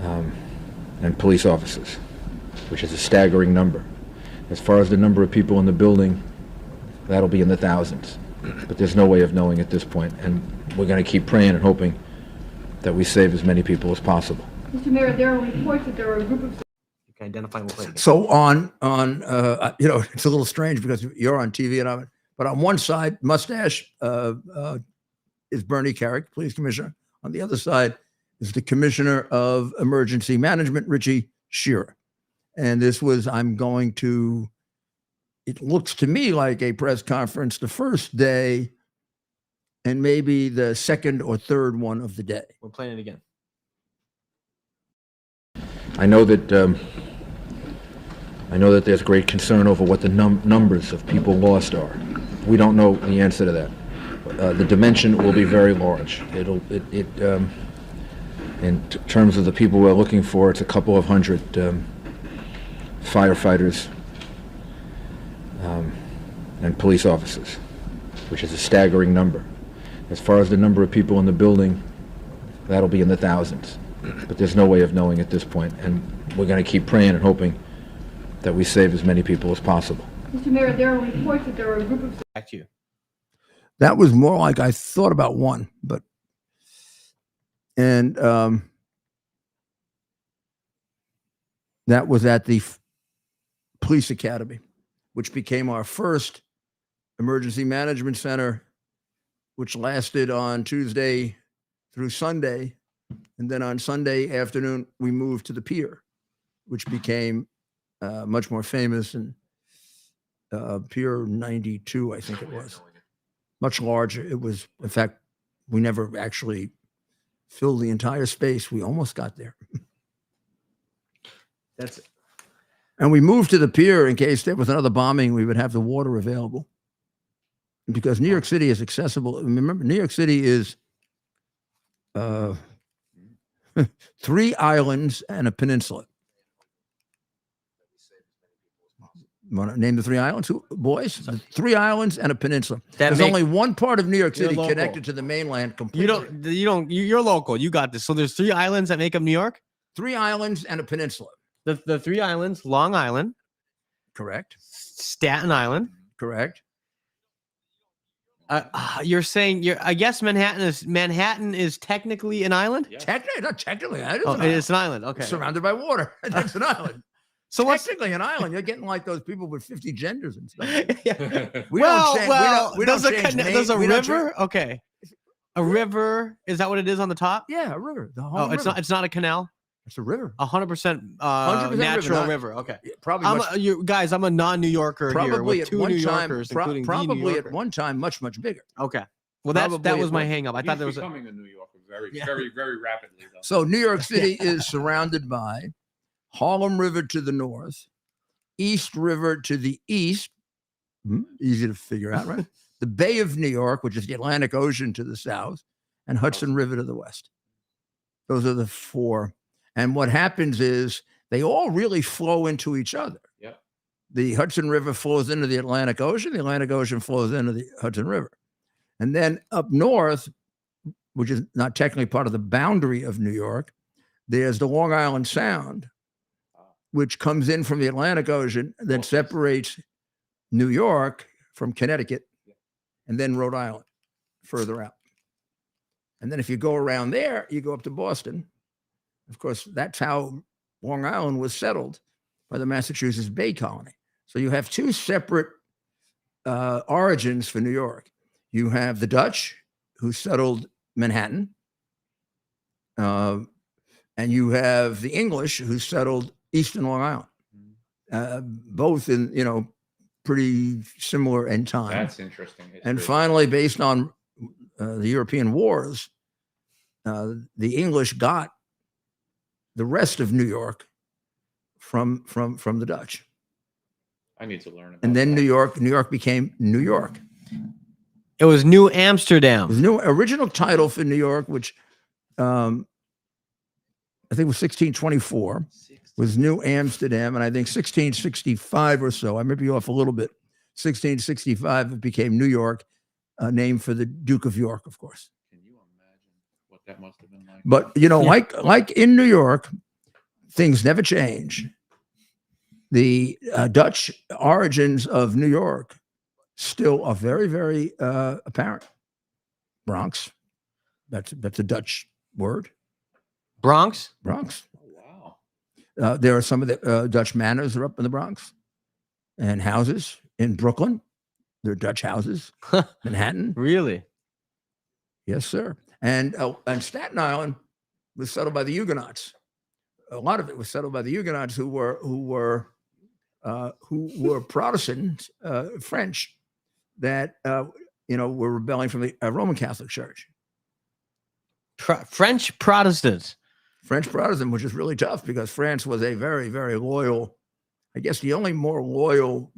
and police officers, which is a staggering number. As far as the number of people in the building, that'll be in the thousands. But there's no way of knowing at this point, and we're going to keep praying and hoping that we save as many people as possible. Mr. Mayor, there are reports that there are a group of You can identify and we'll play it again. So it's a little strange because you're on TV but on one side, mustache is Bernie Carrick, police commissioner. On the other side is the commissioner of emergency management, Richie Shearer. And this was, it looks to me like a press conference the first day and maybe the second or third one of the day. We're playing it again. I know that there's great concern over what the numbers of people lost are. We don't know the answer to that. The dimension will be very large. In terms of the people we're looking for, it's a couple of hundred firefighters and police officers, which is a staggering number. As far as the number of people in the building, that'll be in the thousands. But there's no way of knowing at this point, and we're going to keep praying and hoping that we save as many people as possible. Mr. Mayor, there are reports that there are a group of Back to you. That was more like I thought about one, and that was at the police academy, which became our first emergency management center, which lasted on Tuesday through Sunday. And then on Sunday afternoon, we moved to the pier, which became much more famous, and Pier 92, I think it was. Much larger. It was, in fact, we never actually filled the entire space. We almost got there. And we moved to the pier in case there was another bombing, we would have the water available. Because New York City is accessible. Remember, New York City is 3 islands and a peninsula. Want to name the 3 islands, boys? 3 islands and a peninsula. There's only one part of New York City connected to the mainland completely. You're local. You got this. So there's 3 islands that make up New York? 3 islands and a peninsula. The 3 islands, Long Island. Correct. Staten Island. Correct. You're saying I guess Manhattan is technically an island? Yeah. Technically, It's an island. Okay. It's surrounded by water. That's an island. So technically an island. You're getting like those people with 50 genders and stuff. Yeah. We don't change there's a river. Okay. A river. Is that what it is on the top? Yeah, a river. It's not a canal. It's a river. 100% natural river. Okay. Probably. Guys, I'm a non-New Yorker here with 2 New Yorkers, including probably at one time much bigger. Okay. Well, that was my hang up. I thought there was becoming a New Yorker very rapidly, though. So New York City is surrounded by Harlem River to the north, East River to the east. Easy to figure out, right? The Bay of New York, which is the Atlantic Ocean to the south, and Hudson River to the west. Those are the 4. And what happens is they all really flow into each other. Yeah. The Hudson River flows into the Atlantic Ocean. The Atlantic Ocean flows into the Hudson River. And then up north, which is not technically part of the boundary of New York, there's the Long Island Sound, which comes in from the Atlantic Ocean, that separates New York from Connecticut, and then Rhode Island further out. And then if you go around there, you go up to Boston. Of course, that's how Long Island was settled by the Massachusetts Bay Colony. So you have two separate origins for New York. You have the Dutch, who settled Manhattan, and you have the English, who settled Eastern Long Island, both in, pretty similar in time. That's interesting. And history. finally, based on the European wars, the English got the rest of New York from the Dutch. I need to learn about And then that. New York became New York. It was New The Amsterdam. new original title for New York, which I think was 1624, was New Amsterdam, and I think 1665 or so, I may be off a little bit, 1665 it became New York, named for the Duke of York, of course. Can you imagine what that must have been like? But like in New York, things never change. The Dutch origins of New York still are very, very apparent. Bronx, that's a Dutch word. Bronx. Bronx. Oh, wow. There are some of the Dutch manors are up in the Bronx, and houses in Brooklyn. They're Dutch houses. Manhattan, Really? yes, sir. And Staten Island was settled by the Huguenots. A lot of it was settled by the Huguenots, who were Protestant French that were rebelling from the Roman Catholic Church. French Protestants. French Protestant, which is really tough because France was a very, very loyal. I guess the only more loyal,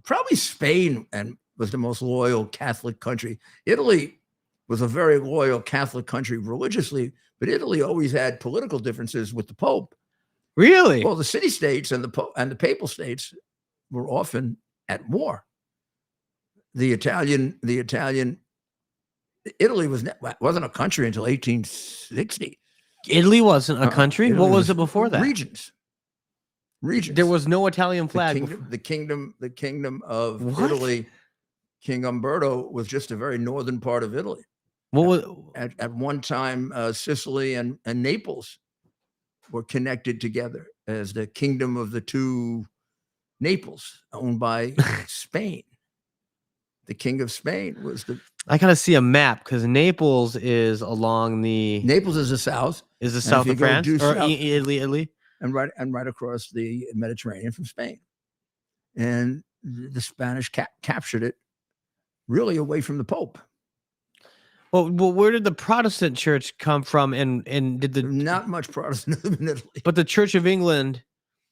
probably Spain, and was the most loyal Catholic country. Italy was a very loyal Catholic country religiously, but Italy always had political differences with the Pope. Really? Well, the city states and the papal states were often at war. Italy wasn't a country until 1860. Italy wasn't a country. Italy What was it before that? Regions. There was no Italian flag. The kingdom of What? Italy. King Umberto was just a very northern part of Italy. What was? At one time, Sicily and Naples were connected together as the kingdom of the two Naples, owned by Spain. The king of Spain was the I gotta see a map because Naples is along the Naples is the south, is the if south you of go France due or south- Italy. and right across the Mediterranean from Spain, and the Spanish captured it, really away from the Pope. Well, where did the Protestant church come from? And did the Not much Protestantism in Italy. but the Church of England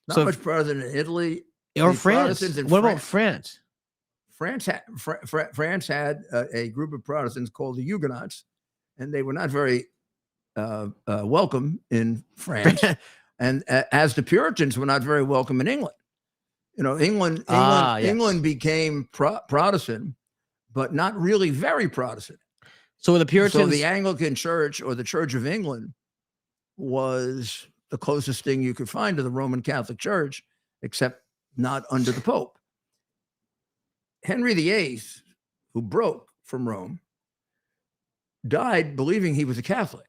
Not so much Protestant in Italy. or the France? Protestants in What about France? France had a group of Protestants called the Huguenots, and they were not very welcome in France, and as the Puritans were not very welcome in England. England Yes. England became Protestant, but not really very Protestant. So the Puritans. So the Anglican Church, or the Church of England, was the closest thing you could find to the Roman Catholic Church, except not under the Pope. Henry VIII, who broke from Rome, died believing he was a Catholic.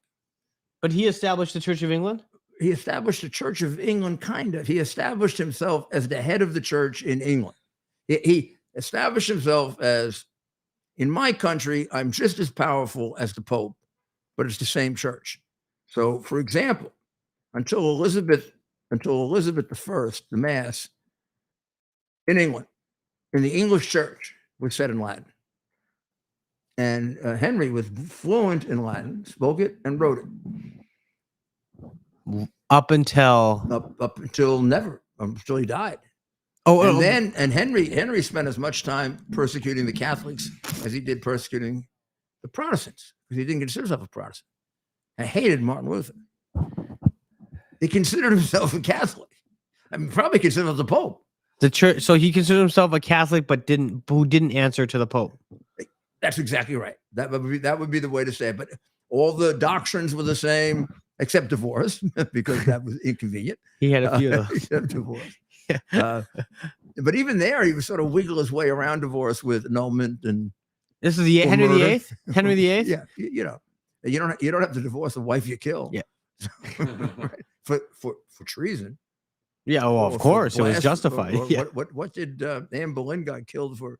But he established the Church of England. He established the Church of England, kind of. He established himself as the head of the church in England. He established himself as, in my country, I'm just as powerful as the Pope, but it's the same church. So, for example, until Elizabeth I, the Mass in England, in the English church, was said in Latin. And Henry was fluent in Latin, spoke it and wrote it. Up until Up until he died. And Henry spent as much time persecuting the Catholics as he did persecuting the Protestants, because he didn't consider himself a Protestant. I hated Martin Luther. He considered himself a Catholic. I mean, probably considered himself the Pope. the church. So he considered himself a Catholic, but who didn't answer to the Pope. That's exactly right. That would be the way to say it. But all the doctrines were the same, except divorce, because that was inconvenient. He had a few of those. Except divorce. But even there, he was sort of wiggle his way around divorce with annulment and. This is Henry VIII. Henry VIII. Yeah, you don't have to divorce the wife you kill. Yeah. Right? For treason. Yeah, well, Or of for course, it was blas- justified. or Yeah. what did Anne Boleyn got killed for?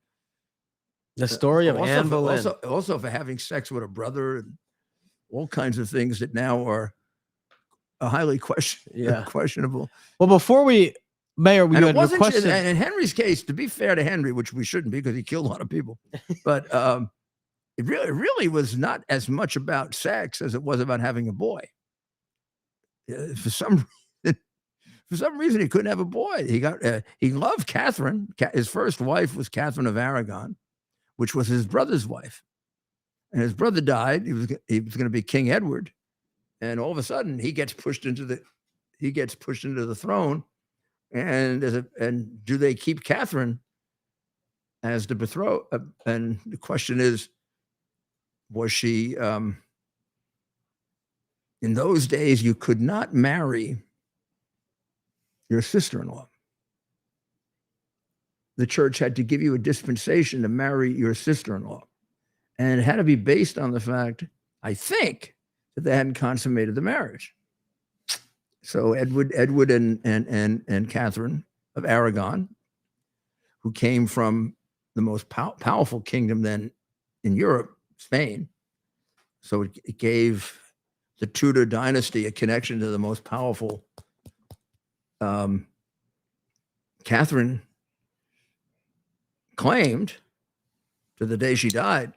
The story of Also Anne for, Boleyn. also for having sex with her brother and all kinds of things that now are highly questionable. Well, before Mayor, we And it had wasn't requested. and in Henry's case, to be fair to Henry, which we shouldn't be because he killed a lot of people, but it really was not as much about sex as it was about having a boy. For some reason, he couldn't have a boy. He loved Catherine. His first wife was Catherine of Aragon, which was his brother's wife, and his brother died. He was going to be King Edward, and all of a sudden he gets pushed into the throne. And do they keep Catherine as the betrothed? And the question is, was she? In those days, you could not marry your sister-in-law. The church had to give you a dispensation to marry your sister-in-law, and it had to be based on the fact, I think, that they hadn't consummated the marriage. So Edward and Catherine of Aragon, who came from the most powerful kingdom then in Europe, Spain. So it gave the Tudor dynasty a connection to the most powerful. Catherine claimed to the day she died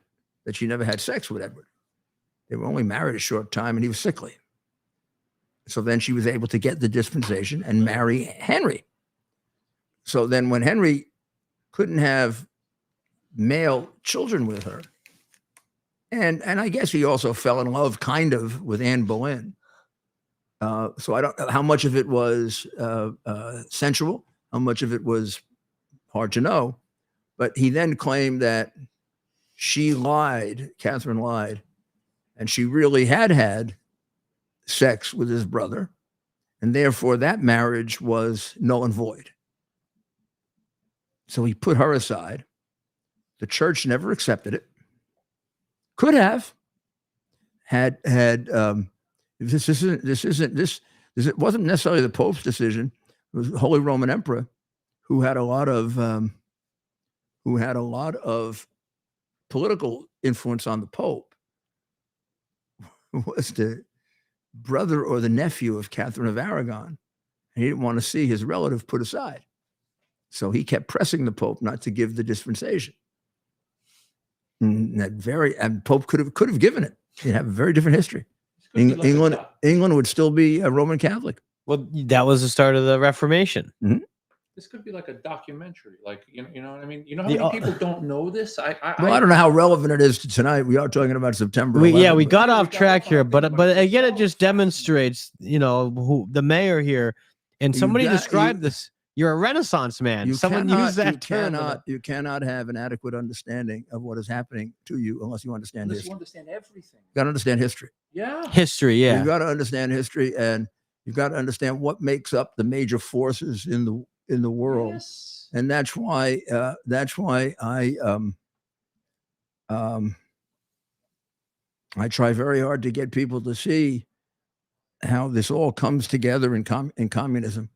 that she never had sex with Edward. They were only married a short time and he was sickly. So then she was able to get the dispensation and marry Henry. So then when Henry couldn't have male children with her, and I guess he also fell in love kind of with Anne Boleyn. So I don't know how much of it was sensual, how much of it was hard to know. But he then claimed that she lied, Catherine lied, and she really had sex with his brother, and therefore that marriage was null and void. So he put her aside. The church never accepted it. Could have had this wasn't necessarily the Pope's decision. It was the Holy Roman Emperor who had a lot of political influence on the Pope, who was the brother or the nephew of Catherine of Aragon. And he didn't want to see his relative put aside. So he kept pressing the Pope not to give the dispensation. And Pope could have given it. It'd have a very different history. England would still be a Roman Catholic. Well, that was the start of the Reformation. Mm-hmm. This could be like a documentary, like you know what I mean. You know how many people don't know this? I don't know how relevant it is to tonight. We are talking about September. We got off track here, but again, it just demonstrates, who the mayor here, and somebody described this. You're a Renaissance man. Someone used that term. You cannot have an adequate understanding of what is happening to you unless you understand history. You understand everything. You got to understand history. Yeah. History, yeah. You've got to understand history, and you've got to understand what makes up the major forces in the world. Yes. And that's why I try very hard to get people to see how this all comes together in communism.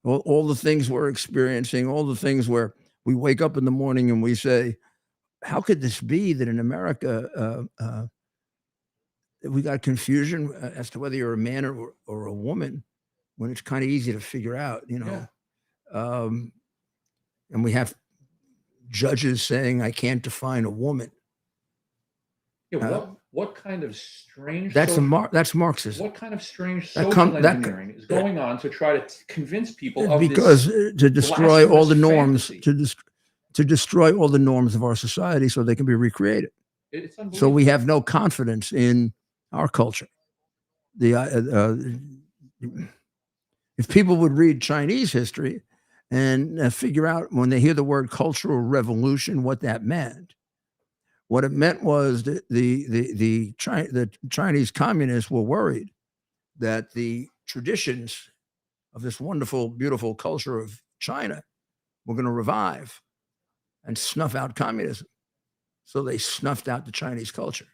All the things we're experiencing, all the things where we wake up in the morning and we say, how could this be that in America we got confusion as to whether you're a man or a woman, when it's kind of easy to figure out, Yeah. And we have judges saying, I can't define a woman. Yeah, what kind of strange? That's Marxism. What kind of strange social engineering is going on to try to convince people of because this to destroy all the norms, fantasy. to destroy all the norms of our society so they can be recreated. It's unbelievable. So we have no confidence in our culture. If people would read Chinese history and figure out when they hear the word cultural revolution, what that meant. What it meant was that the Chinese communists were worried that the traditions of this wonderful, beautiful culture of China were going to revive and snuff out communism. So they snuffed out the Chinese culture,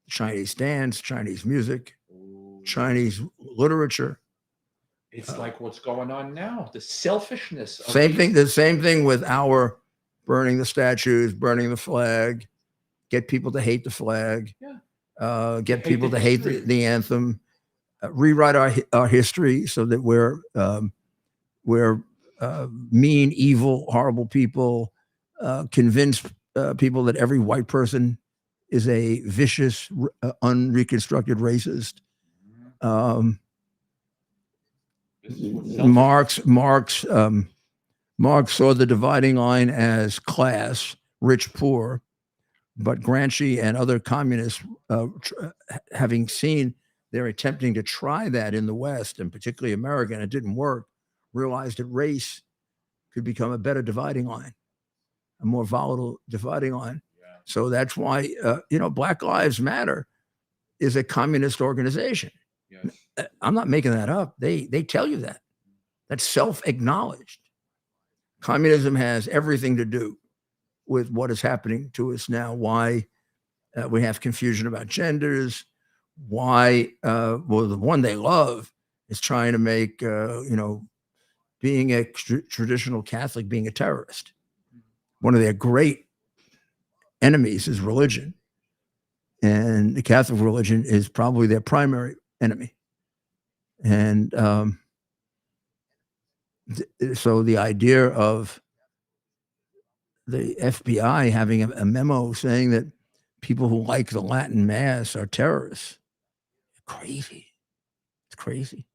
Chinese dance, Chinese music, Chinese literature. It's like what's going on now. The selfishness. Of Same these- thing. The same thing with our burning the statues, burning the flag, get people to hate the flag, Yeah. get hate people the to hate history. the anthem, rewrite our history so that we're mean, evil, horrible people, convince people that every white person is a vicious, unreconstructed racist. This is what selfishness- Marx saw the dividing line as class, rich, poor, but Gramsci and other communists, having seen they're attempting to try that in the West, and particularly America, and it didn't work, realized that race could become a better dividing line, a more volatile dividing line. Yeah. So that's why, Black Lives Matter is a communist organization. Yes. I'm not making that up. They tell you that. That's self-acknowledged. Communism has everything to do with what is happening to us now. Why we have confusion about genders. Why, the one they love is trying to make, being a traditional Catholic being a terrorist. One of their great enemies is religion. And the Catholic religion is probably their primary enemy. And so the idea of the FBI having a memo saying that people who like the Latin Mass are terrorists, crazy. It's crazy.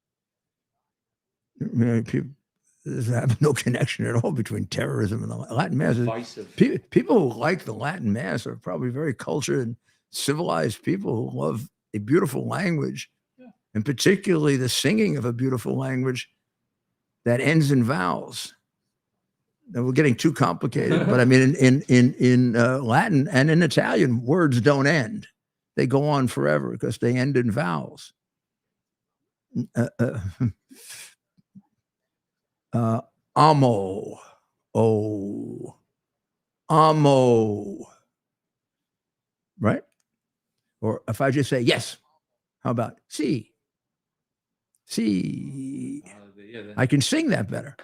There's no connection at all between terrorism and the Latin Mass. Divisive. People who like the Latin Mass are probably very cultured and civilized people who love a beautiful language, and particularly the singing of a beautiful language that ends in vowels. Now, we're getting too complicated, but I mean, in Latin and in Italian, words don't end; they go on forever because they end in vowels. Amo, amo, right? Or if I just say yes, how about si? Si. I can sing that better.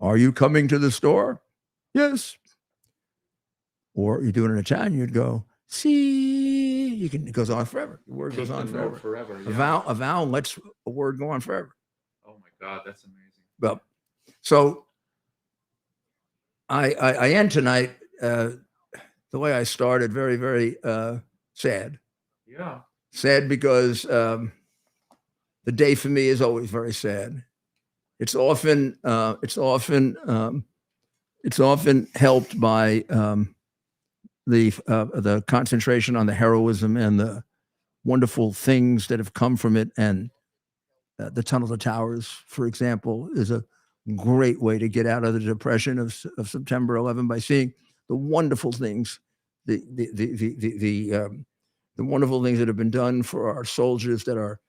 Are you coming to the store? Yes. Or you do it in Italian, you'd go, si. It goes on forever. The word goes on forever. Yeah. A vowel lets a word go on forever. Oh my God, that's amazing. Well, so I end tonight the way I started, very, very sad. Yeah. Sad because the day for me is always very sad. It's often helped by the concentration on the heroism and the wonderful things that have come from it. And the Tunnel to Towers, for example, is a great way to get out of the depression of September 11 by seeing the wonderful things, the wonderful things that have been done for our soldiers that are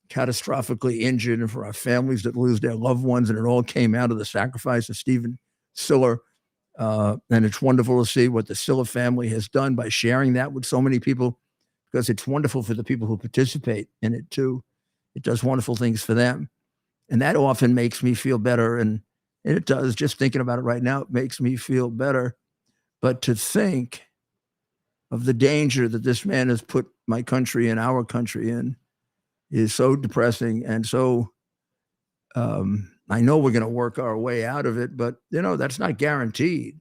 catastrophically injured and for our families that lose their loved ones. And it all came out of the sacrifice of Stephen Siller. And it's wonderful to see what the Siller family has done by sharing that with so many people, because it's wonderful for the people who participate in it too. It does wonderful things for them. And that often makes me feel better. And it does, just thinking about it right now, it makes me feel better. But to think of the danger that this man has put my country and our country in is so depressing. And so I know we're going to work our way out of it, but that's not guaranteed.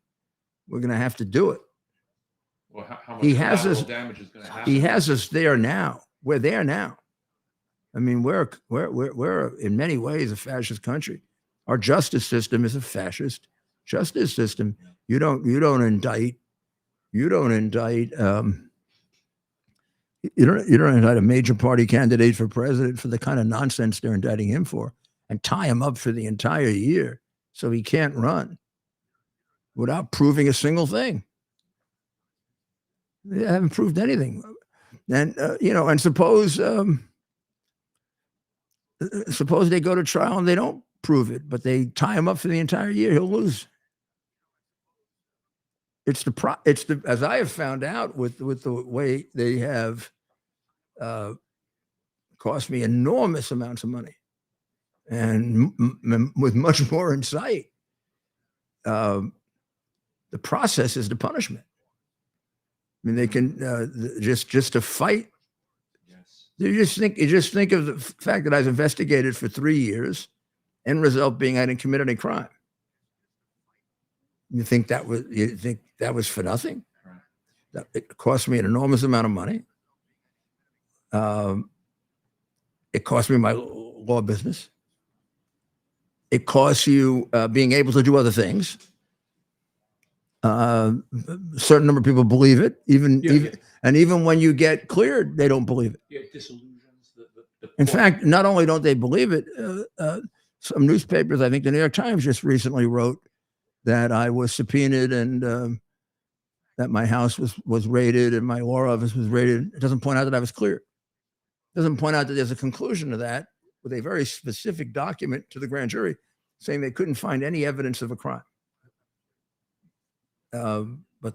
We're going to have to do it. Well, how much He has collateral us. damage is going to happen? He has us there now. We're there now. I mean, we're in many ways a fascist country. Our justice system is a fascist justice system. You don't indict a major party candidate for president for the kind of nonsense they're indicting him for, and tie him up for the entire year so he can't run without proving a single thing. They haven't proved anything. And and suppose they go to trial and they don't prove it, but they tie him up for the entire year, he'll lose. It's as I have found out with the way they have cost me enormous amounts of money. and with much more in sight. The process is the punishment. I mean, they can just to fight. Yes. You just think of the fact that I was investigated for 3 years, end result being I didn't commit any crime. You think that was for nothing? Right. It cost me an enormous amount of money. It cost me my law business. It costs you being able to do other things. A certain number of people believe it, and even when you get cleared, they don't believe it. Yeah, disillusions the In court. fact, not only don't they believe it, some newspapers, I think the New York Times just recently wrote that I was subpoenaed and that my house was raided and my law office was raided. It doesn't point out that I was cleared. It doesn't point out that there's a conclusion to that with a very specific document to the grand jury saying they couldn't find any evidence of a crime. But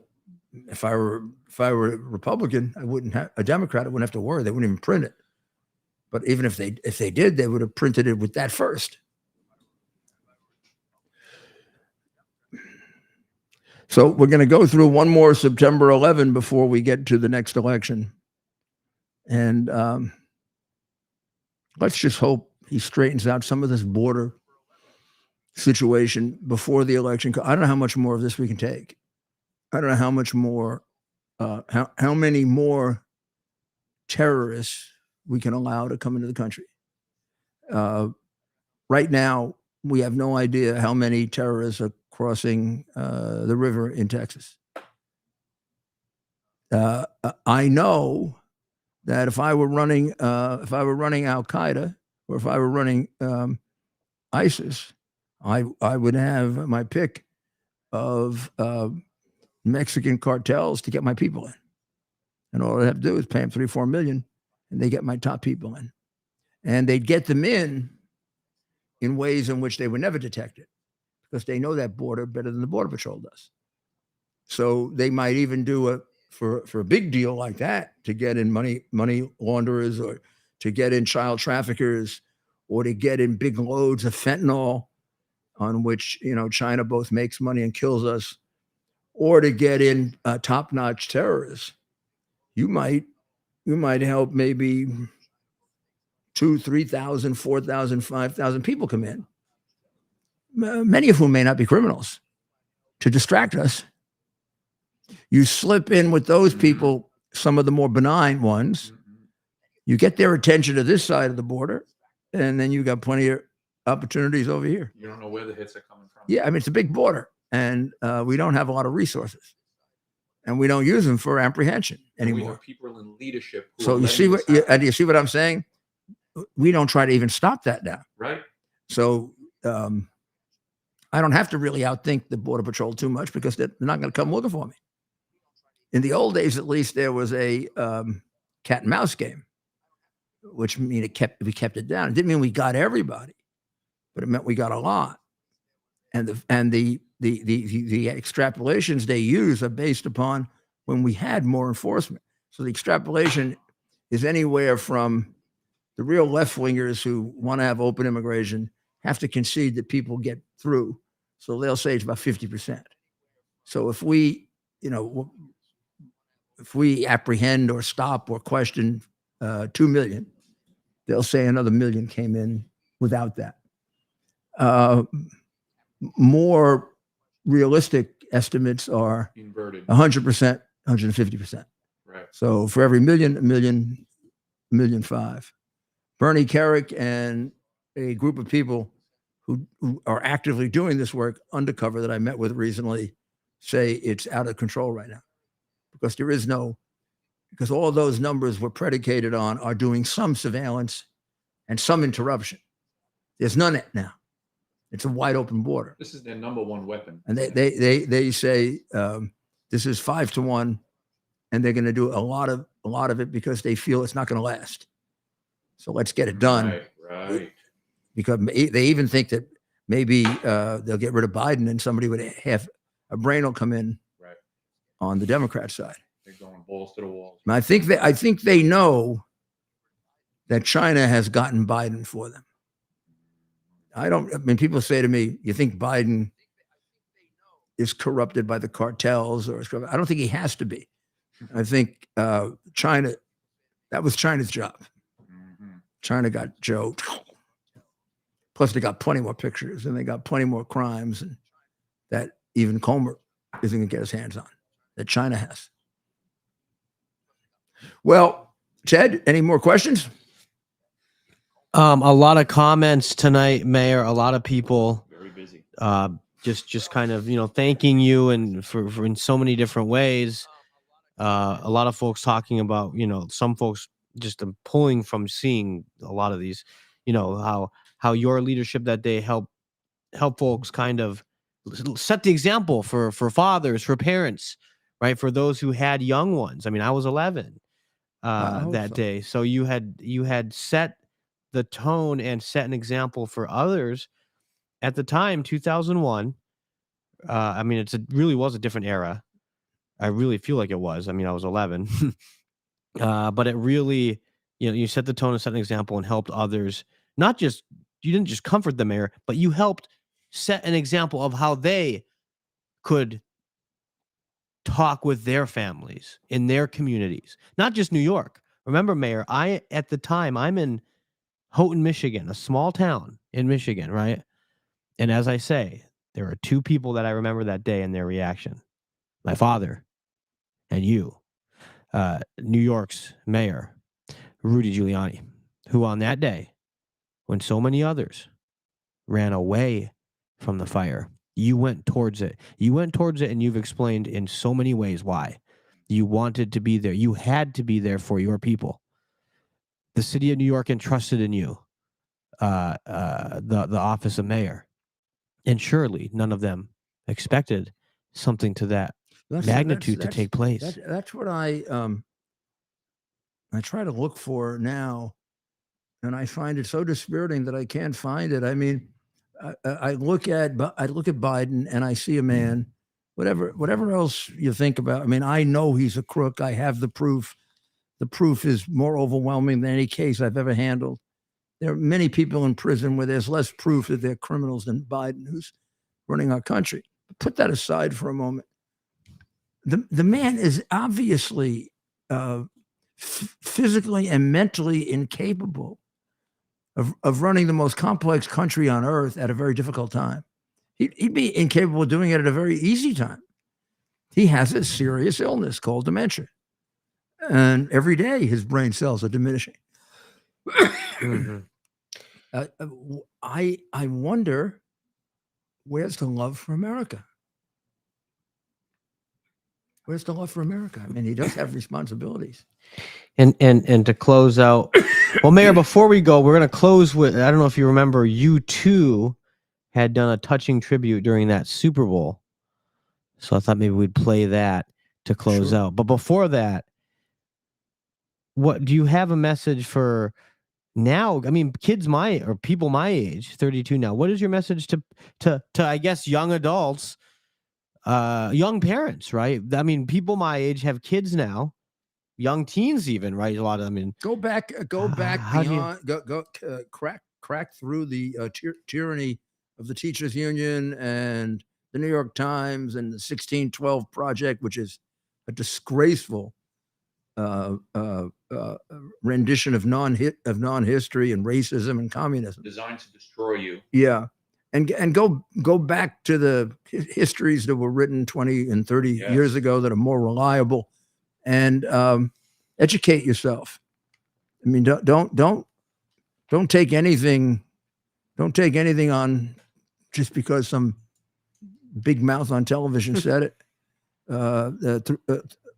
if I were a Republican, I wouldn't have a Democrat. I wouldn't have to worry. They wouldn't even print it. But even if they did, they would have printed it with that first. So we're going to go through one more September 11 before we get to the next election, and let's just hope he straightens out some of this border situation before the election. I don't know how much more of this we can take. I don't know how much more, how many more terrorists we can allow to come into the country. Right now, we have no idea how many terrorists are crossing the river in Texas. I know that if I were running Al Qaeda or if I were running ISIS, I would have my pick of Mexican cartels to get my people in. And all I have to do is pay them $3-4 million, and they get my top people in. And they'd get them in ways in which they were never detected because they know that border better than the Border Patrol does. So they might even do for a big deal like that to get in money launderers or to get in child traffickers or to get in big loads of fentanyl on which, China both makes money and kills us, or to get in top-notch terrorists. You might help maybe 2,000, 3,000, 4,000, 5,000 people come in, many of whom may not be criminals, to distract us. You slip in with those people, some of the more benign ones, you get their attention to this side of the border, and then you got plenty of opportunities over here. You don't know where the hits are coming from. Yeah, I mean, it's a big border, and we don't have a lot of resources, and we don't use them for apprehension anymore. We have people in leadership. So you see what I'm saying? We don't try to even stop that now. Right. So I don't have to really outthink the Border Patrol too much because they're not going to come looking for me. In the old days, at least, there was a cat and mouse game, which mean we kept it down. It didn't mean we got everybody, but it meant we got a lot. And the extrapolations they use are based upon when we had more enforcement. So the extrapolation is anywhere from the real left wingers who want to have open immigration have to concede that people get through. So they'll say it's about 50%. So if we apprehend or stop or question 2 million, they'll say another million came in without that. More realistic estimates are inverted 100%, 150%. Right. So for every million, 1.5 million. Bernie Kerik and a group of people who are actively doing this work undercover that I met with recently say it's out of control right now because because all those numbers were predicated on are doing some surveillance and some interruption. There's none now. It's a wide open border. This is their number one weapon. And they say this is 5-1, and they're going to do a lot of it because they feel it's not going to last. So let's get it done. Right. Because they even think that maybe they'll get rid of Biden and somebody with a brain will come in on the Democrat side. They're going balls to the walls. And I think they know that China has gotten Biden for them. I mean, people say to me, you think Biden is corrupted by the cartels or I don't think he has to be. I think China, that was China's job. China got Joe. Plus they got plenty more pictures and they got plenty more crimes and that even Comer isn't going to get his hands on, that China has. Well, Ted, any more questions? A lot of comments tonight, Mayor. A lot of people Very busy. just kind of, thanking you and for in so many different ways. A lot of folks talking about, some folks just pulling from seeing a lot of these, how your leadership that day help folks kind of set the example for fathers, for parents, right? For those who had young ones. I mean, I was 11 that day. So you had set the tone and set an example for others at the time, 2001. I mean, it really was a different era. I really feel like it was. I mean, I was 11, but it really, you set the tone and set an example and helped others. You didn't just comfort the mayor, but you helped set an example of how they could talk with their families in their communities, not just New York. Remember, Mayor, at the time, I'm in Houghton, Michigan, a small town in Michigan, right? And as I say, there are two people that I remember that day and their reaction. My father and you, New York's mayor, Rudy Giuliani, who on that day, when so many others ran away from the fire, you went towards it. You went towards it, and you've explained in so many ways why. You wanted to be there. You had to be there for your people. The city of New York entrusted in you the office of mayor. And surely none of them expected something to that magnitude to take place. That's what I try to look for now, and I find it so dispiriting that I can't find it. I mean, I look at Biden and I see a man, whatever else you think about. I mean, I know he's a crook. I have the proof. The proof is more overwhelming than any case I've ever handled. There are many people in prison where there's less proof that they're criminals than Biden, who's running our country. Put that aside for a moment. The man is obviously physically and mentally incapable of running the most complex country on earth at a very difficult time. He'd be incapable of doing it at a very easy time. He has a serious illness called dementia. And every day his brain cells are diminishing. Mm-hmm. I wonder, where's the love for America? Where's the love for America? I mean, he does have responsibilities. And to close out, well, Mayor, before we go, we're going to close with, I don't know if you remember, U2 had done a touching tribute during that Super Bowl. So I thought maybe we'd play that to close out. But before that, what do you have a message for now? I mean, people my age, 32 now. What is your message to I guess young adults, young parents, right? I mean, people my age have kids now, young teens even, right? A lot of, I mean, go back beyond, crack through the tyranny of the teachers union and the New York Times and the 1612 Project, which is a disgraceful rendition of non-history and racism and communism, Designed to destroy you. Yeah, and go back to the histories that were written 20 and 30 years ago that are more reliable, and educate yourself. I mean, don't take anything. Don't take anything on just because some big mouth on television said it.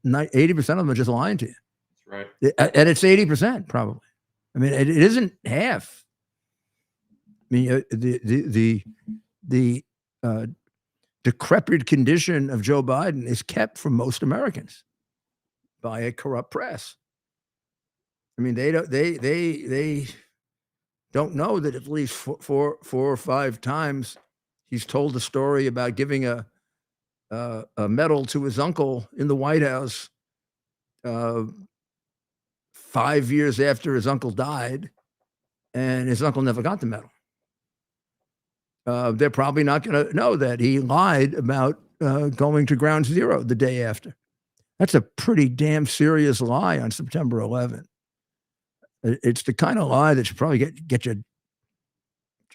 80% of them are just lying to you. That's right. And it's 80% probably. I mean, it isn't half. I mean, the decrepit condition of Joe Biden is kept from most Americans by a corrupt press. I mean, they don't know that at least four or five times he's told the story about giving a medal to his uncle in the White House 5 years after his uncle died, and his uncle never got the medal. they're probably not going to know that he lied about going to ground zero the day after. That's a pretty damn serious lie on September 11th. It's the kind of lie that should probably get you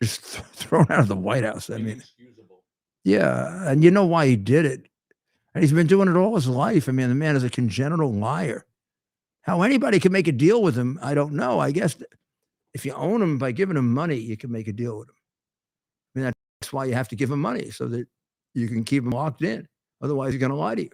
just thrown out of the White House. I mean, yeah, and you know why he did it. And he's been doing it all his life. I mean, the man is a congenital liar. How anybody can make a deal with him, I don't know. I guess if you own him by giving him money, you can make a deal with him. I mean, that's why you have to give him money, so that you can keep him locked in. Otherwise, he's going to lie to you.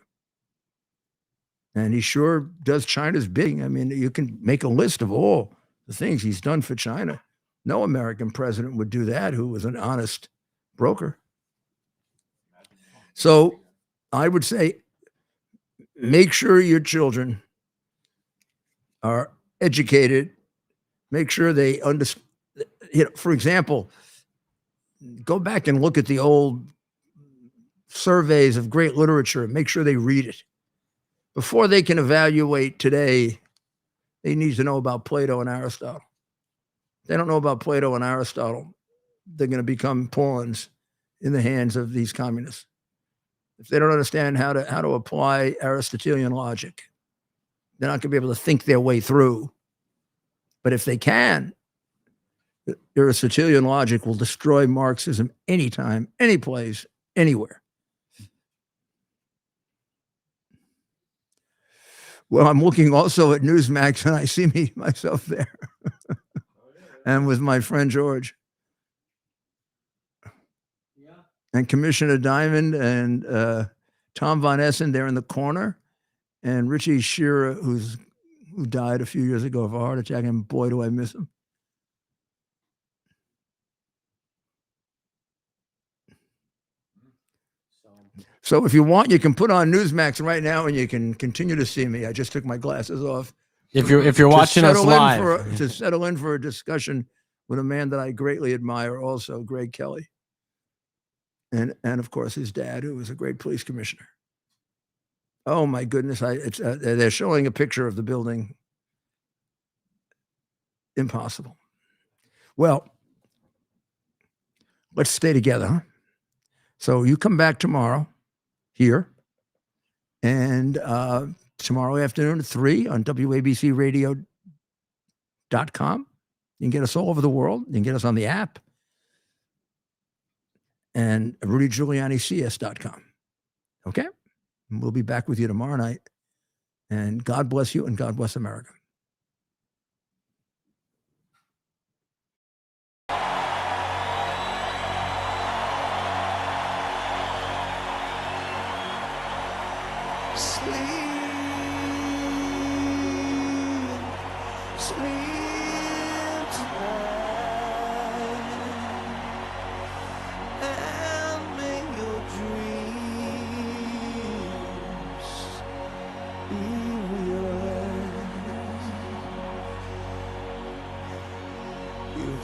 And he sure does China's bidding. I mean, you can make a list of all the things he's done for China. No American president would do that who was an honest broker. So I would say, make sure your children are educated. Make sure they understand. You know, for example, go back and look at the old surveys of great literature and make sure they read it. Before they can evaluate today, they need to know about Plato and Aristotle. If they don't know about Plato and Aristotle, they're going to become pawns in the hands of these communists. If they don't understand how to apply Aristotelian logic, they're not going to be able to think their way through. But if they can, Aristotelian logic will destroy Marxism anytime, any place, anywhere. Well, I'm looking also at Newsmax, and I see myself there, and with my friend George, and Commissioner Diamond, and Tom Von Essen there in the corner, and Richie Shearer, who died a few years ago of a heart attack, and boy, do I miss him. So if you want, you can put on Newsmax right now, and you can continue to see me. I just took my glasses off. If you're watching us live, to settle in for a discussion with a man that I greatly admire, also Greg Kelly, and of course his dad, who was a great police commissioner. Oh my goodness! They're showing a picture of the building. Impossible. Well, let's stay together, huh? So you come back tomorrow here, and tomorrow afternoon at 3 on WABCRadio.com. You can get us all over the world. You can get us on the app. And RudyGiulianiCS.com. Okay? And we'll be back with you tomorrow night. And God bless you, and God bless America.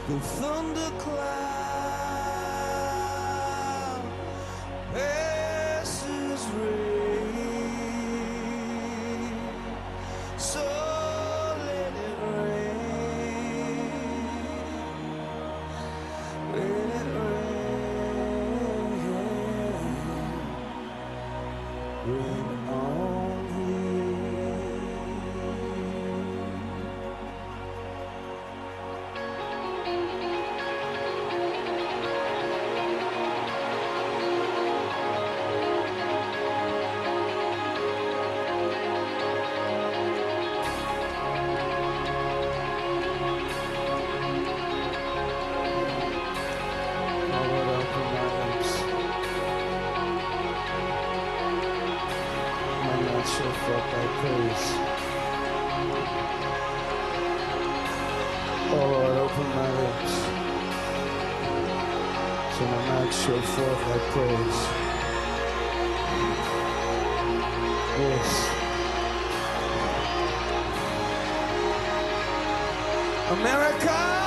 The thundercloud passes rain, so let it rain, let it rain, rain on show forth thy praise. Yes. America!